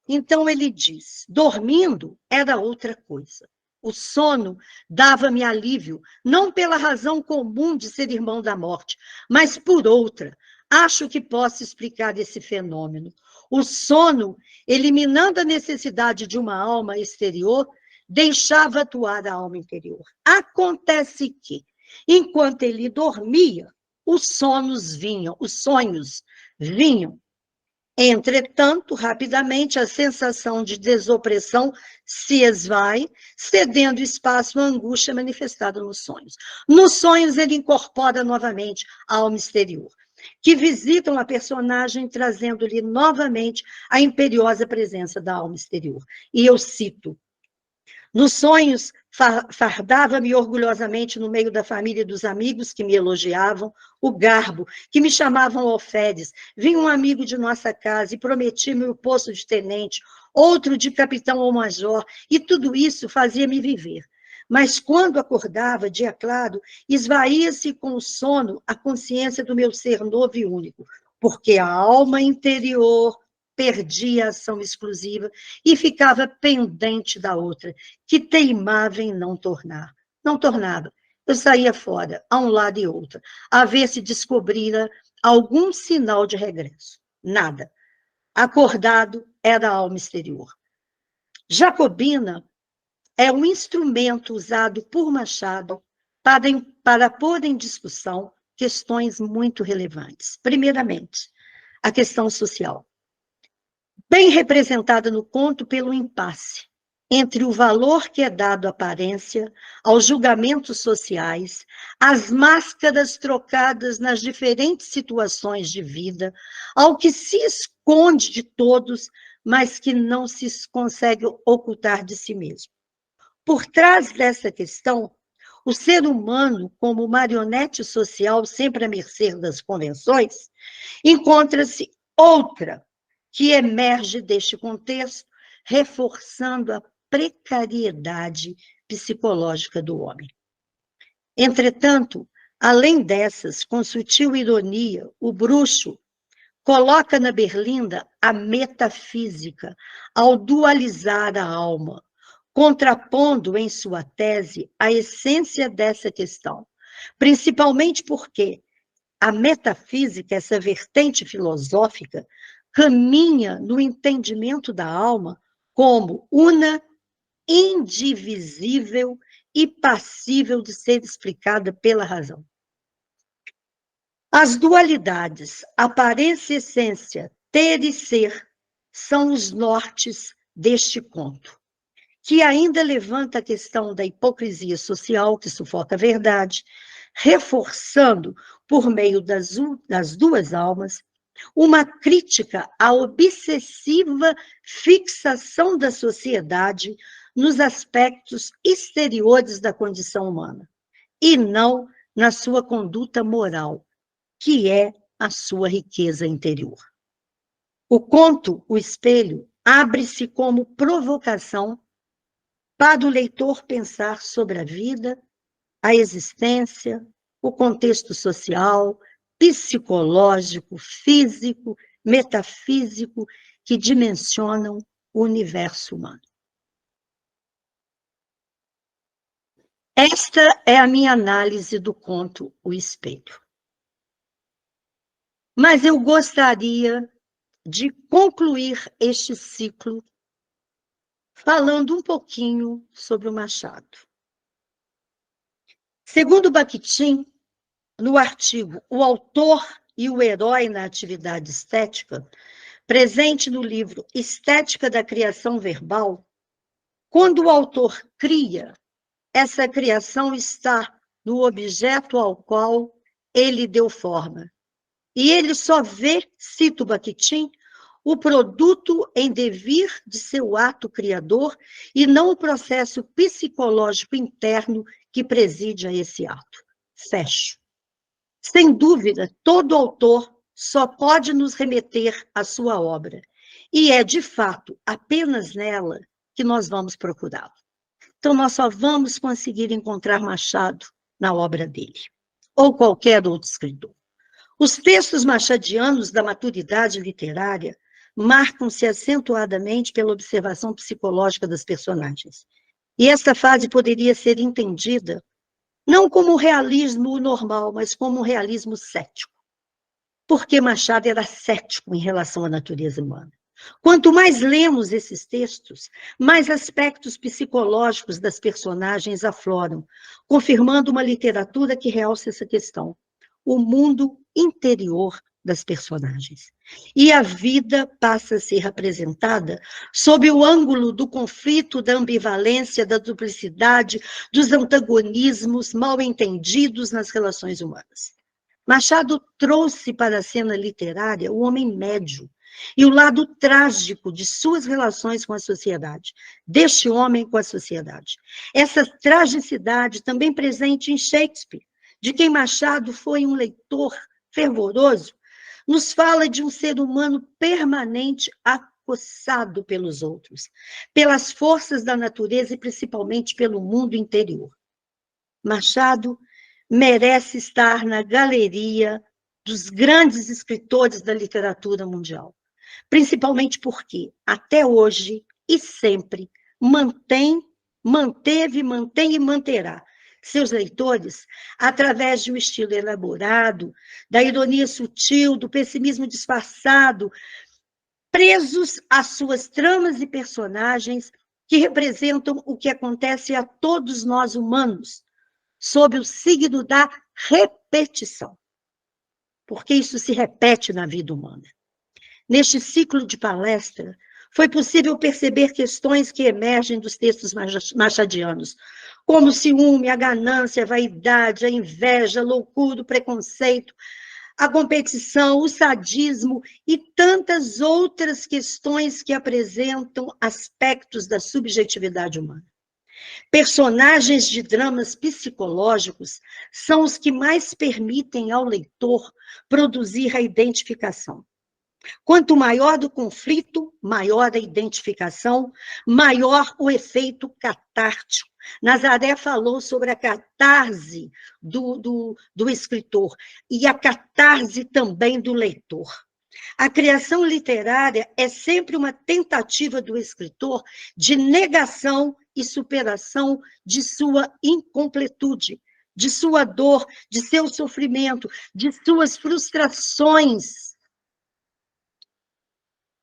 Então ele diz, dormindo era outra coisa. O sono dava-me alívio, não pela razão comum de ser irmão da morte, mas por outra. Acho que posso explicar esse fenômeno. O sono, eliminando a necessidade de uma alma exterior, deixava atuar a alma interior. Acontece que, enquanto ele dormia, os sonhos vinham. Entretanto, rapidamente, a sensação de desopressão se esvai, cedendo espaço à angústia manifestada nos sonhos. Nos sonhos, ele incorpora novamente a alma exterior, que visitam a personagem, trazendo-lhe novamente a imperiosa presença da alma exterior. E eu cito: Nos sonhos, fardava-me orgulhosamente no meio da família e dos amigos que me elogiavam, o garbo, que me chamavam alferes. Vinha um amigo de nossa casa e prometia-me o posto de tenente, outro de capitão ou major, e tudo isso fazia-me viver. Mas quando acordava, dia claro, esvaía-se com o sono a consciência do meu ser novo e único, porque a alma interior perdia a ação exclusiva e ficava pendente da outra, que teimava em não tornar. Não tornava. Eu saía fora, a um lado e outro, a ver se descobrira algum sinal de regresso. Nada. Acordado era a alma exterior. Jacobina é um instrumento usado por Machado para pôr em discussão questões muito relevantes. Primeiramente, a questão social, bem representada no conto pelo impasse entre o valor que é dado à aparência, aos julgamentos sociais, às máscaras trocadas nas diferentes situações de vida, ao que se esconde de todos, mas que não se consegue ocultar de si mesmo. Por trás dessa questão, o ser humano, como marionete social sempre à mercê das convenções, encontra-se outra que emerge deste contexto, reforçando a precariedade psicológica do homem. Entretanto, além dessas, com sutil ironia, o bruxo coloca na berlinda a metafísica ao dualizar a alma, contrapondo em sua tese a essência dessa questão, principalmente porque a metafísica, essa vertente filosófica, caminha no entendimento da alma como una, indivisível e passível de ser explicada pela razão. As dualidades, aparência e essência, ter e ser, são os nortes deste conto, que ainda levanta a questão da hipocrisia social que sufoca a verdade, reforçando, por meio das duas almas, uma crítica à obsessiva fixação da sociedade nos aspectos exteriores da condição humana, e não na sua conduta moral, que é a sua riqueza interior. O conto, O Espelho, abre-se como provocação para o leitor pensar sobre a vida, a existência, o contexto social, psicológico, físico, metafísico, que dimensionam o universo humano. Esta é a minha análise do conto O Espelho. Mas eu gostaria de concluir este ciclo falando um pouquinho sobre o Machado. Segundo Bakhtin, no artigo O Autor e o Herói na Atividade Estética, presente no livro Estética da Criação Verbal, quando o autor cria, essa criação está no objeto ao qual ele deu forma. E ele só vê, cito Bakhtin, o produto em devir de seu ato criador e não o processo psicológico interno que preside a esse ato. Fecho. Sem dúvida, todo autor só pode nos remeter à sua obra, e é, de fato, apenas nela que nós vamos procurá-lo. Então, nós só vamos conseguir encontrar Machado na obra dele, ou qualquer outro escritor. Os textos machadianos da maturidade literária marcam-se acentuadamente pela observação psicológica das personagens. E esta fase poderia ser entendida não como um realismo normal, mas como um realismo cético. Porque Machado era cético em relação à natureza humana. Quanto mais lemos esses textos, mais aspectos psicológicos das personagens afloram, confirmando uma literatura que realça essa questão, o mundo interior das personagens. E a vida passa a ser apresentada sob o ângulo do conflito, da ambivalência, da duplicidade, dos antagonismos mal entendidos nas relações humanas. Machado trouxe para a cena literária o homem médio, e o lado trágico de suas relações com a sociedade, deste homem com a sociedade. Essa tragicidade também presente em Shakespeare, de quem Machado foi um leitor fervoroso, nos fala de um ser humano permanente acossado pelos outros, pelas forças da natureza e principalmente pelo mundo interior. Machado merece estar na galeria dos grandes escritores da literatura mundial, principalmente porque, até hoje e sempre, manteve, mantém e manterá seus leitores através de um estilo elaborado, da ironia sutil, do pessimismo disfarçado, presos às suas tramas e personagens que representam o que acontece a todos nós humanos, sob o signo da repetição, porque isso se repete na vida humana. Neste ciclo de palestra, foi possível perceber questões que emergem dos textos machadianos, como o ciúme, a ganância, a vaidade, a inveja, a loucura, o preconceito, a competição, o sadismo e tantas outras questões que apresentam aspectos da subjetividade humana. Personagens de dramas psicológicos são os que mais permitem ao leitor produzir a identificação. Quanto maior do conflito, maior a identificação, maior o efeito catártico. Nazaré falou sobre a catarse do escritor e a catarse também do leitor. A criação literária é sempre uma tentativa do escritor de negação e superação de sua incompletude, de sua dor, de seu sofrimento, de suas frustrações.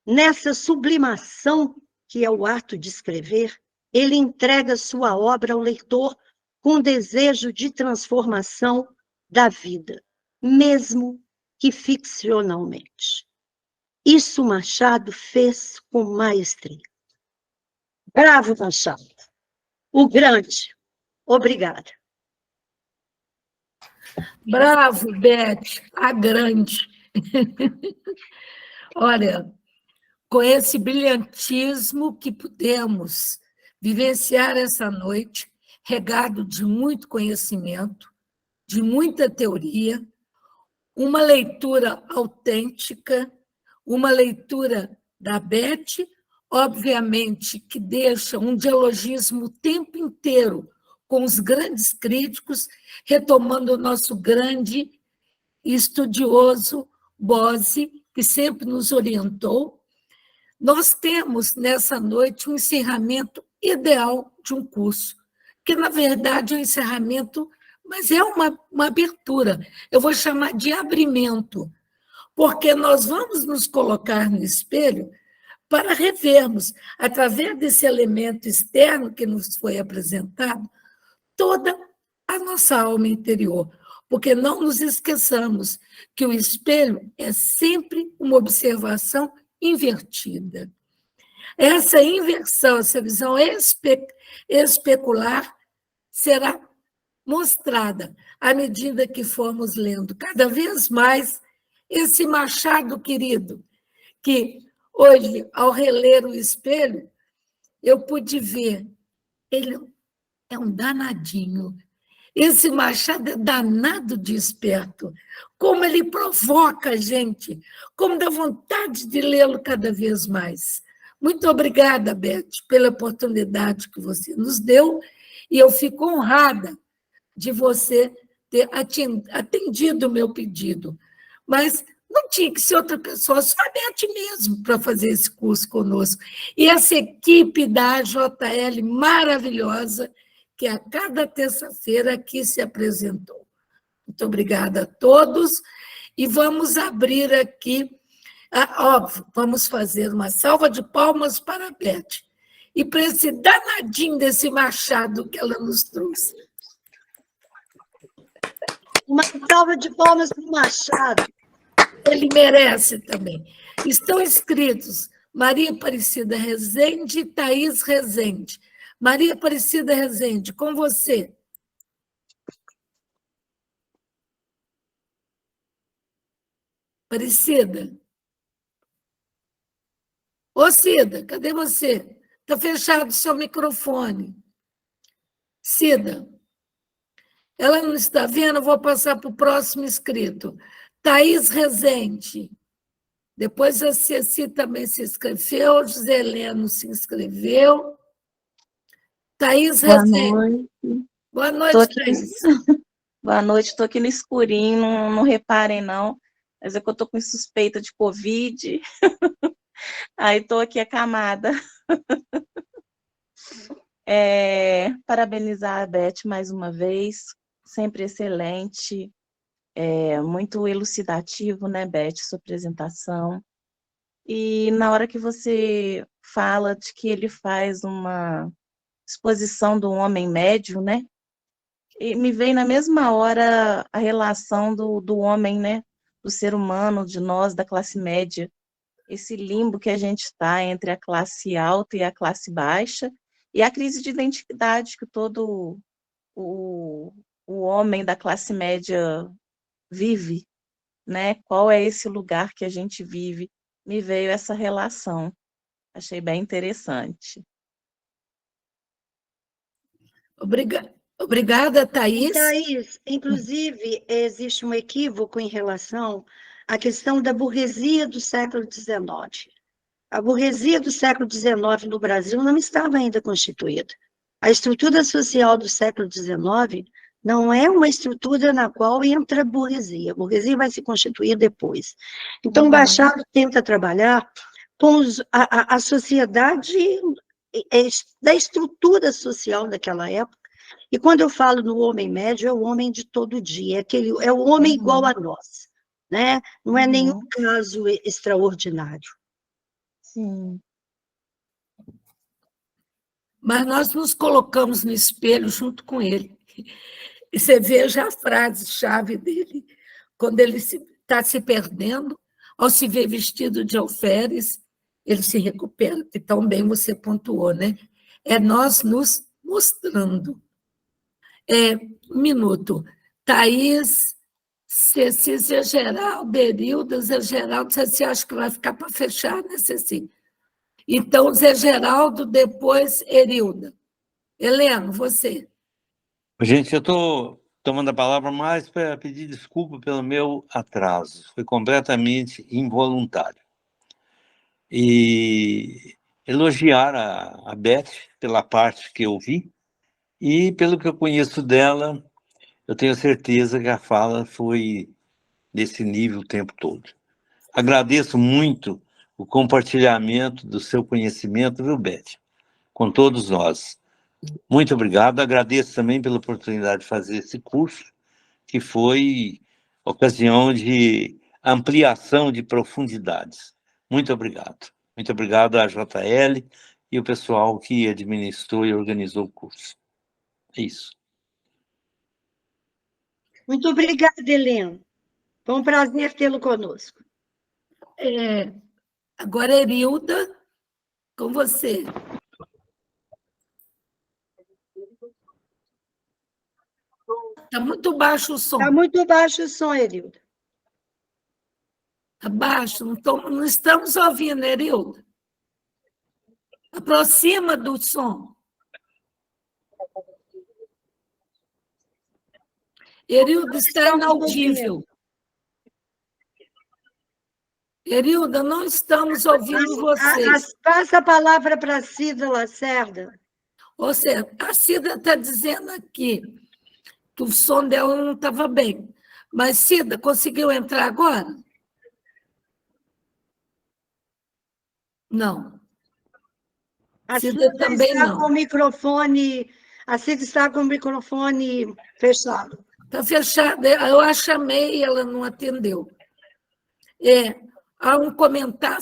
Nessa sublimação, que é o ato de escrever, ele entrega sua obra ao leitor com desejo de transformação da vida, mesmo que ficcionalmente. Isso Machado fez com maestria. Bravo, Machado! O grande. Obrigada. Bravo, Beth, a grande. Olha, com esse brilhantismo que pudemos vivenciar essa noite, regado de muito conhecimento, de muita teoria, uma leitura autêntica, uma leitura da Beth, obviamente que deixa um dialogismo o tempo inteiro com os grandes críticos, retomando o nosso grande estudioso Bose, que sempre nos orientou. Nós temos, nessa noite, um encerramento ideal de um curso, que, na verdade, é um encerramento, mas é uma abertura. Eu vou chamar de abrimento, porque nós vamos nos colocar no espelho para revermos, através desse elemento externo que nos foi apresentado, toda a nossa alma interior. Porque não nos esqueçamos que o espelho é sempre uma observação invertida. Essa inversão, essa visão especular será mostrada à medida que formos lendo cada vez mais esse Machado querido, que hoje, ao reler o espelho, eu pude ver, ele é um danadinho. Esse Machado é danado de esperto, como ele provoca a gente, como dá vontade de lê-lo cada vez mais. Muito obrigada, Beth, pela oportunidade que você nos deu, e eu fico honrada de você ter atendido o meu pedido. Mas não tinha que ser outra pessoa, só a Beth mesmo, para fazer esse curso conosco. E essa equipe da AJL maravilhosa, que a cada terça-feira aqui se apresentou. Muito obrigada a todos. E vamos abrir aqui, óbvio, vamos fazer uma salva de palmas para a Beth. E para esse danadinho desse Machado que ela nos trouxe. Uma salva de palmas para o Machado. Ele merece também. Estão inscritos Maria Aparecida Rezende e Thaís Rezende. Maria Aparecida Rezende, com você. Aparecida. Ô, Cida, cadê você? Está fechado o seu microfone. Cida, ela não está vendo, eu vou passar para o próximo inscrito. Thaís Rezende. Depois a Ceci também se inscreveu, José Heleno se inscreveu. Thaís Boa Rezende. noite. Boa Tô noite, aqui, Thaís. boa noite, estou aqui no escurinho, não reparem não, mas é que eu estou com suspeita de Covid, aí estou aqui acamada. Parabenizar a Beth mais uma vez, sempre excelente, muito elucidativo, né, Beth, sua apresentação. E na hora que você fala de que ele faz uma exposição do homem médio, né, e me veio na mesma hora a relação do homem, né, do ser humano, de nós, da classe média, esse limbo que a gente está entre a classe alta e a classe baixa, e a crise de identidade que todo o homem da classe média vive, né? Qual é esse lugar que a gente vive? Me veio essa relação. Achei bem interessante. Obrigada, Thaís. Thaís, inclusive, existe um equívoco em relação à questão da burguesia do século XIX. A burguesia do século XIX no Brasil não estava ainda constituída. A estrutura social do século XIX não é uma estrutura na qual entra a burguesia vai se constituir depois. Então, Machado tenta trabalhar com a sociedade da estrutura social daquela época, e quando eu falo no homem médio, é o homem de todo dia, é o homem igual a nós, né? Não é nenhum caso extraordinário. Sim. Mas nós nos colocamos no espelho junto com ele. E você veja a frase-chave dele, quando ele está se perdendo, ao se ver vestido de alferes, ele se recupera, que tão bem você pontuou, né? É nós nos mostrando. Um minuto. Thaís, Ceci, Zé Geraldo, Erilda, Zé Geraldo, você acha que vai ficar para fechar, né, Ceci? Então, Zé Geraldo, depois Erilda. Heleno, você. Gente, eu estou tomando a palavra mais para pedir desculpa pelo meu atraso. Foi completamente involuntário. E elogiar a Beth pela parte que eu vi e pelo que eu conheço dela, eu tenho certeza que a fala foi desse nível o tempo todo. Agradeço muito o compartilhamento do seu conhecimento, viu, Beth? Com todos nós. Muito obrigado. Agradeço também pela oportunidade de fazer esse curso, que foi ocasião de ampliação de profundidades. Muito obrigado. Muito obrigado à JL e o pessoal que administrou e organizou o curso. É isso. Muito obrigada, Helena. Foi um prazer tê-lo conosco. Agora, Erilda, com você. Está muito baixo o som. Está muito baixo o som, Erilda. Está baixo, não estamos ouvindo, Erilda. Aproxima do som. Erilda, está inaudível. Erilda, não estamos ouvindo vocês. Passa a palavra para a Cida Lacerda. Ou seja, a Cida está dizendo aqui que o som dela não estava bem. Mas, Cida, conseguiu entrar agora? Não. A Cida também está não. Com o microfone, a Cida está com o microfone fechado. Está fechado. Eu a chamei e ela não atendeu. Há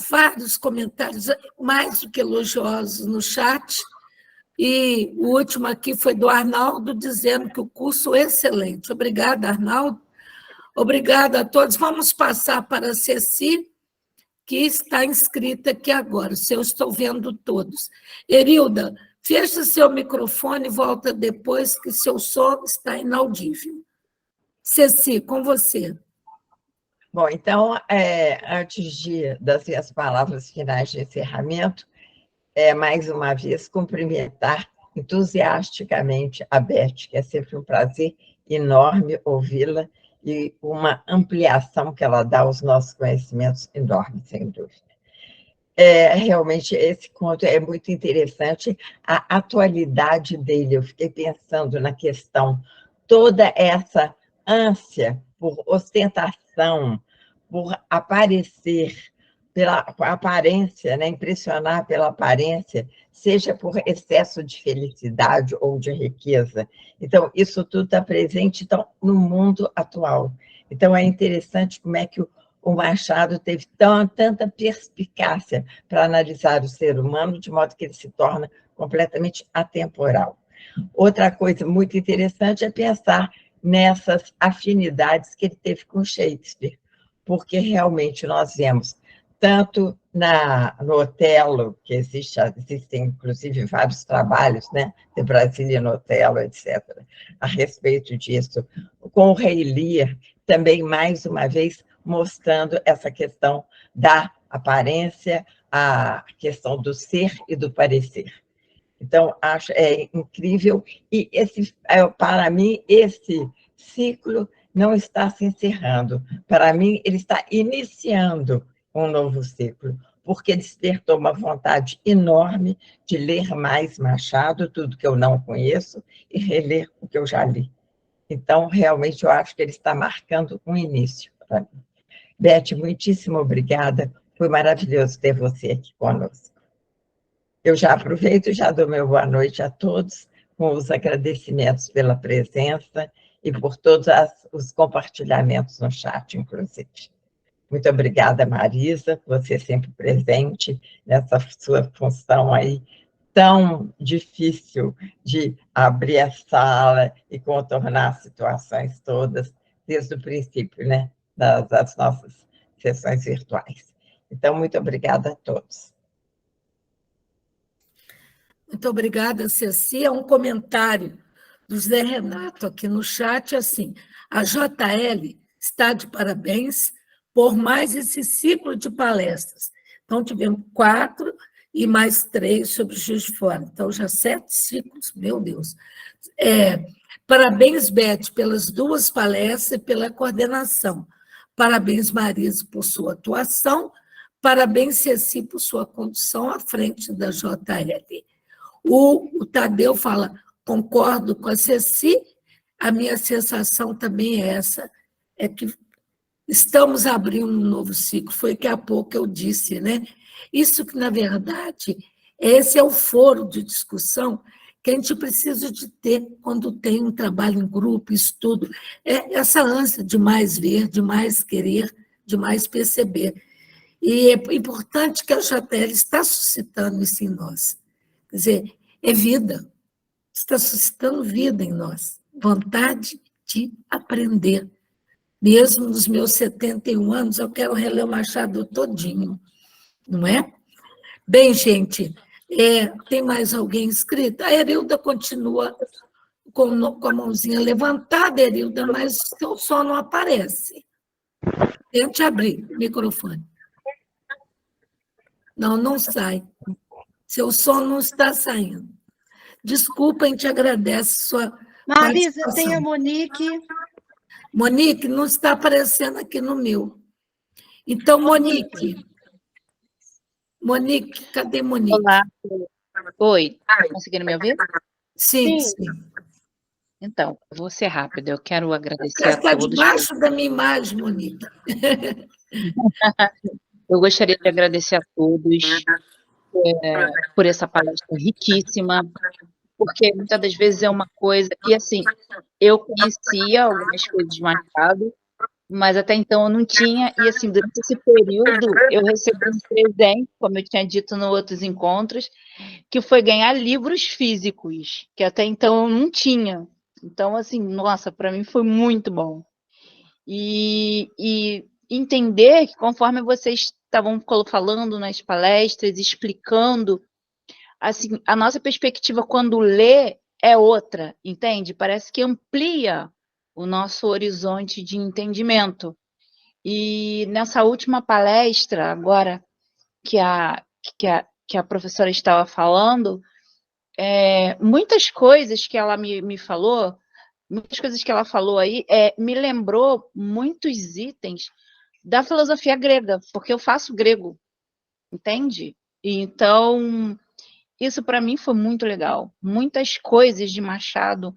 vários comentários mais do que elogiosos no chat, e o último aqui foi do Arnaldo, dizendo que o curso é excelente. Obrigada, Arnaldo. Obrigada a todos. Vamos passar para a Ceci, que está inscrita aqui agora, se eu estou vendo todos. Erilda, feche seu microfone e volta depois, que seu som está inaudível. Ceci, com você. Bom, então, antes das minhas palavras finais de encerramento, mais uma vez, cumprimentar entusiasticamente a Beth, que é sempre um prazer enorme ouvi-la e uma ampliação que ela dá aos nossos conhecimentos enorme, sem dúvida. Realmente, esse conto é muito interessante, a atualidade dele, eu fiquei pensando na questão, toda essa ânsia por ostentação, por aparecer pela aparência, né? Impressionar pela aparência, seja por excesso de felicidade ou de riqueza. Então, isso tudo está presente então, no mundo atual. Então, é interessante como é que o Machado teve tanta perspicácia para analisar o ser humano, de modo que ele se torna completamente atemporal. Outra coisa muito interessante é pensar nessas afinidades que ele teve com Shakespeare, porque realmente nós vemos, tanto no Otelo, que existem inclusive vários trabalhos, né, de Brasília no Otelo, etc., a respeito disso, com o Rei Lear, também, mais uma vez, mostrando essa questão da aparência, a questão do ser e do parecer. Então, acho incrível, e para mim, esse ciclo não está se encerrando. Para mim, ele está iniciando um novo ciclo, porque despertou uma vontade enorme de ler mais Machado, tudo que eu não conheço, e reler o que eu já li. Então, realmente, eu acho que ele está marcando um início para mim. Beth, muitíssimo obrigada. Foi maravilhoso ter você aqui conosco. Eu já aproveito e já dou meu boa noite a todos, com os agradecimentos pela presença e por todos os compartilhamentos no chat, inclusive. Muito obrigada, Marisa, você sempre presente nessa sua função aí tão difícil de abrir a sala e contornar as situações todas, desde o princípio, né, das nossas sessões virtuais. Então, muito obrigada a todos. Muito obrigada, Ceci. É um comentário do Zé Renato aqui no chat, assim, a JL está de parabéns por mais esse ciclo de palestras. Então, tivemos 4 e mais 3 sobre Juiz de Fora. Então, já 7 ciclos, meu Deus. Parabéns, Beth, pelas 2 palestras e pela coordenação. Parabéns, Marisa, por sua atuação. Parabéns, Ceci, por sua condução à frente da JL. O Tadeu fala, concordo com a Ceci, a minha sensação também é essa, é que estamos abrindo um novo ciclo, foi que há pouco eu disse, né? Isso que, na verdade, esse é o foro de discussão que a gente precisa de ter quando tem um trabalho em grupo, estudo, essa ânsia de mais ver, de mais querer, de mais perceber. E é importante que a JL está suscitando isso em nós. Quer dizer, é vida, está suscitando vida em nós, vontade de aprender. Mesmo nos meus 71 anos, eu quero reler o Machado todinho, não é? Bem, gente, tem mais alguém inscrito? A Erilda continua com a mãozinha levantada, Erilda, mas seu som não aparece. Tente abrir o microfone. Não sai. Seu som não está saindo. Desculpa, a gente agradece sua Marisa, participação. tem a Monique. Monique, não está aparecendo aqui no meu. Então, Monique, cadê Monique? Olá. Oi, conseguiram me ouvir? Sim. Então, eu vou ser rápida. Eu quero agradecer Você a está todos. debaixo da minha imagem, Monique. Eu gostaria de agradecer a todos por essa palestra riquíssima, porque muitas das vezes é uma coisa... E, assim, eu conhecia algumas coisas de Machado, mas até então eu não tinha, e assim, durante esse período eu recebi um presente, como eu tinha dito nos outros encontros, que foi ganhar livros físicos, que até então eu não tinha. Então, assim, nossa, para mim foi muito bom. E entender que conforme vocês estavam falando nas palestras, explicando, assim, a nossa perspectiva quando lê é outra, entende? Parece que amplia o nosso horizonte de entendimento. E nessa última palestra, agora, que a professora estava falando, muitas coisas que ela me falou, muitas coisas que ela falou aí, me lembrou muitos itens da filosofia grega, porque eu faço grego, entende? Então, isso para mim foi muito legal. Muitas coisas de Machado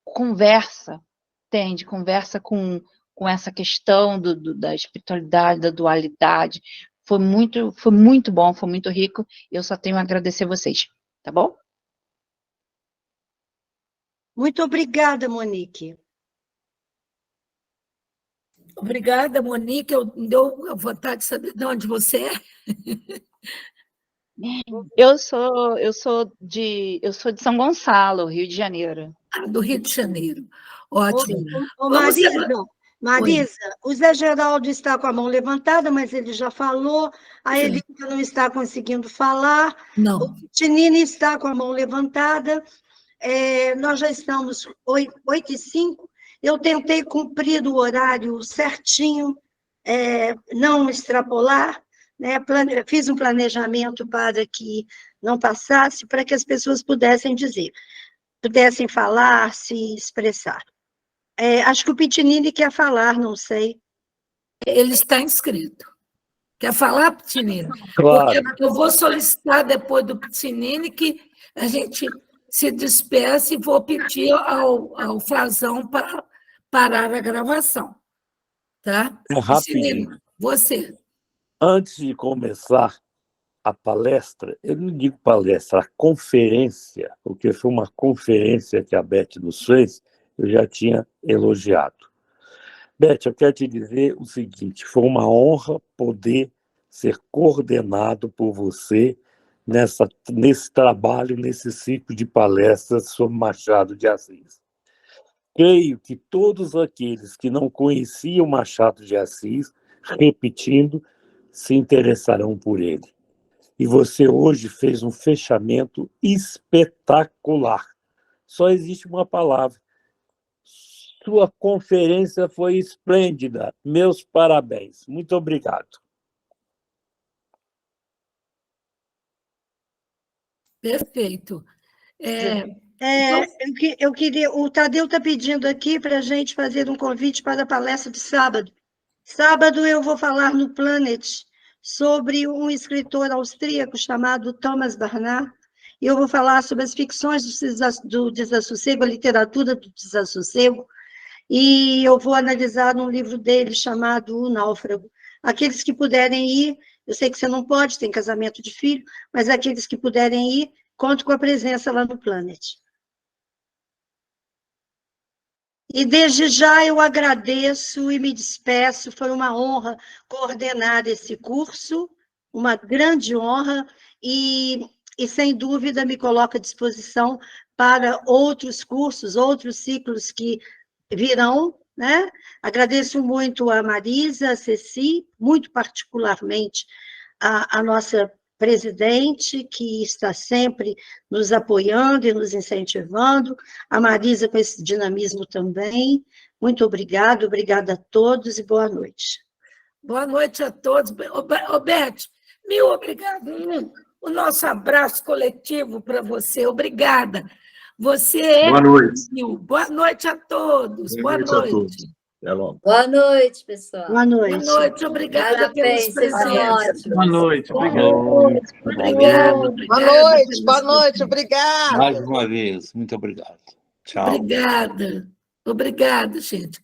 conversa, entende? Conversa com essa questão da espiritualidade, da dualidade. Foi muito bom, foi muito rico. Eu só tenho a agradecer vocês, tá bom? Muito obrigada, Monique. Obrigada, Monique. Me deu vontade de saber de onde você é. Eu sou de São Gonçalo, Rio de Janeiro. Do Rio de Janeiro. Ótimo. Marisa, o Zé Geraldo está com a mão levantada, mas ele já falou. A Elisa não está conseguindo falar. Não. O Tinini está com a mão levantada. Nós já estamos 8h05. Eu tentei cumprir o horário certinho, não extrapolar, né? Fiz um planejamento para que não passasse, para que as pessoas pudessem falar, se expressar. Acho que o Pitinini quer falar, não sei. Ele está inscrito. Quer falar, Pitinini? Claro. Porque eu vou solicitar depois do Pitinini que a gente se despeça e vou pedir ao Frazão para parar a gravação. Tá? Rapidinho. Você. Antes de começar a palestra, eu não digo palestra, a conferência, porque foi uma conferência que a Beth nos fez, eu já tinha elogiado. Beth, eu quero te dizer o seguinte, foi uma honra poder ser coordenado por você nesse trabalho, nesse ciclo de palestras sobre Machado de Assis. Creio que todos aqueles que não conheciam Machado de Assis, repetindo, se interessarão por ele. E você hoje fez um fechamento espetacular. Só existe uma palavra. Sua conferência foi esplêndida. Meus parabéns. Muito obrigado. Perfeito. Eu queria, o Tadeu está pedindo aqui para a gente fazer um convite para a palestra de sábado. Sábado eu vou falar no Planet sobre um escritor austríaco chamado Thomas Bernhard, e eu vou falar sobre as ficções do desassossego, a literatura do desassossego, e eu vou analisar um livro dele chamado O Náufrago. Aqueles que puderem ir, eu sei que você não pode, tem casamento de filho, mas aqueles que puderem ir, conto com a presença lá no Planet. E desde já eu agradeço e me despeço, foi uma honra coordenar esse curso, uma grande honra, e sem dúvida me coloco à disposição para outros cursos, outros ciclos que virão, né? Agradeço muito a Marisa, a Ceci, muito particularmente a nossa presidente, que está sempre nos apoiando e nos incentivando, a Marisa com esse dinamismo também. Muito obrigada a todos e boa noite. Boa noite a todos. Beth, mil obrigado. O nosso abraço coletivo para você. Obrigada. Você é... Boa noite. Boa noite a todos. Boa noite. A todos. Até logo. Boa noite, pessoal. Boa noite. Boa noite, obrigada pelos presentes. Boa noite, obrigado. Obrigado. Boa noite, obrigado. Mais uma vez, muito obrigado. Tchau. Obrigada, gente.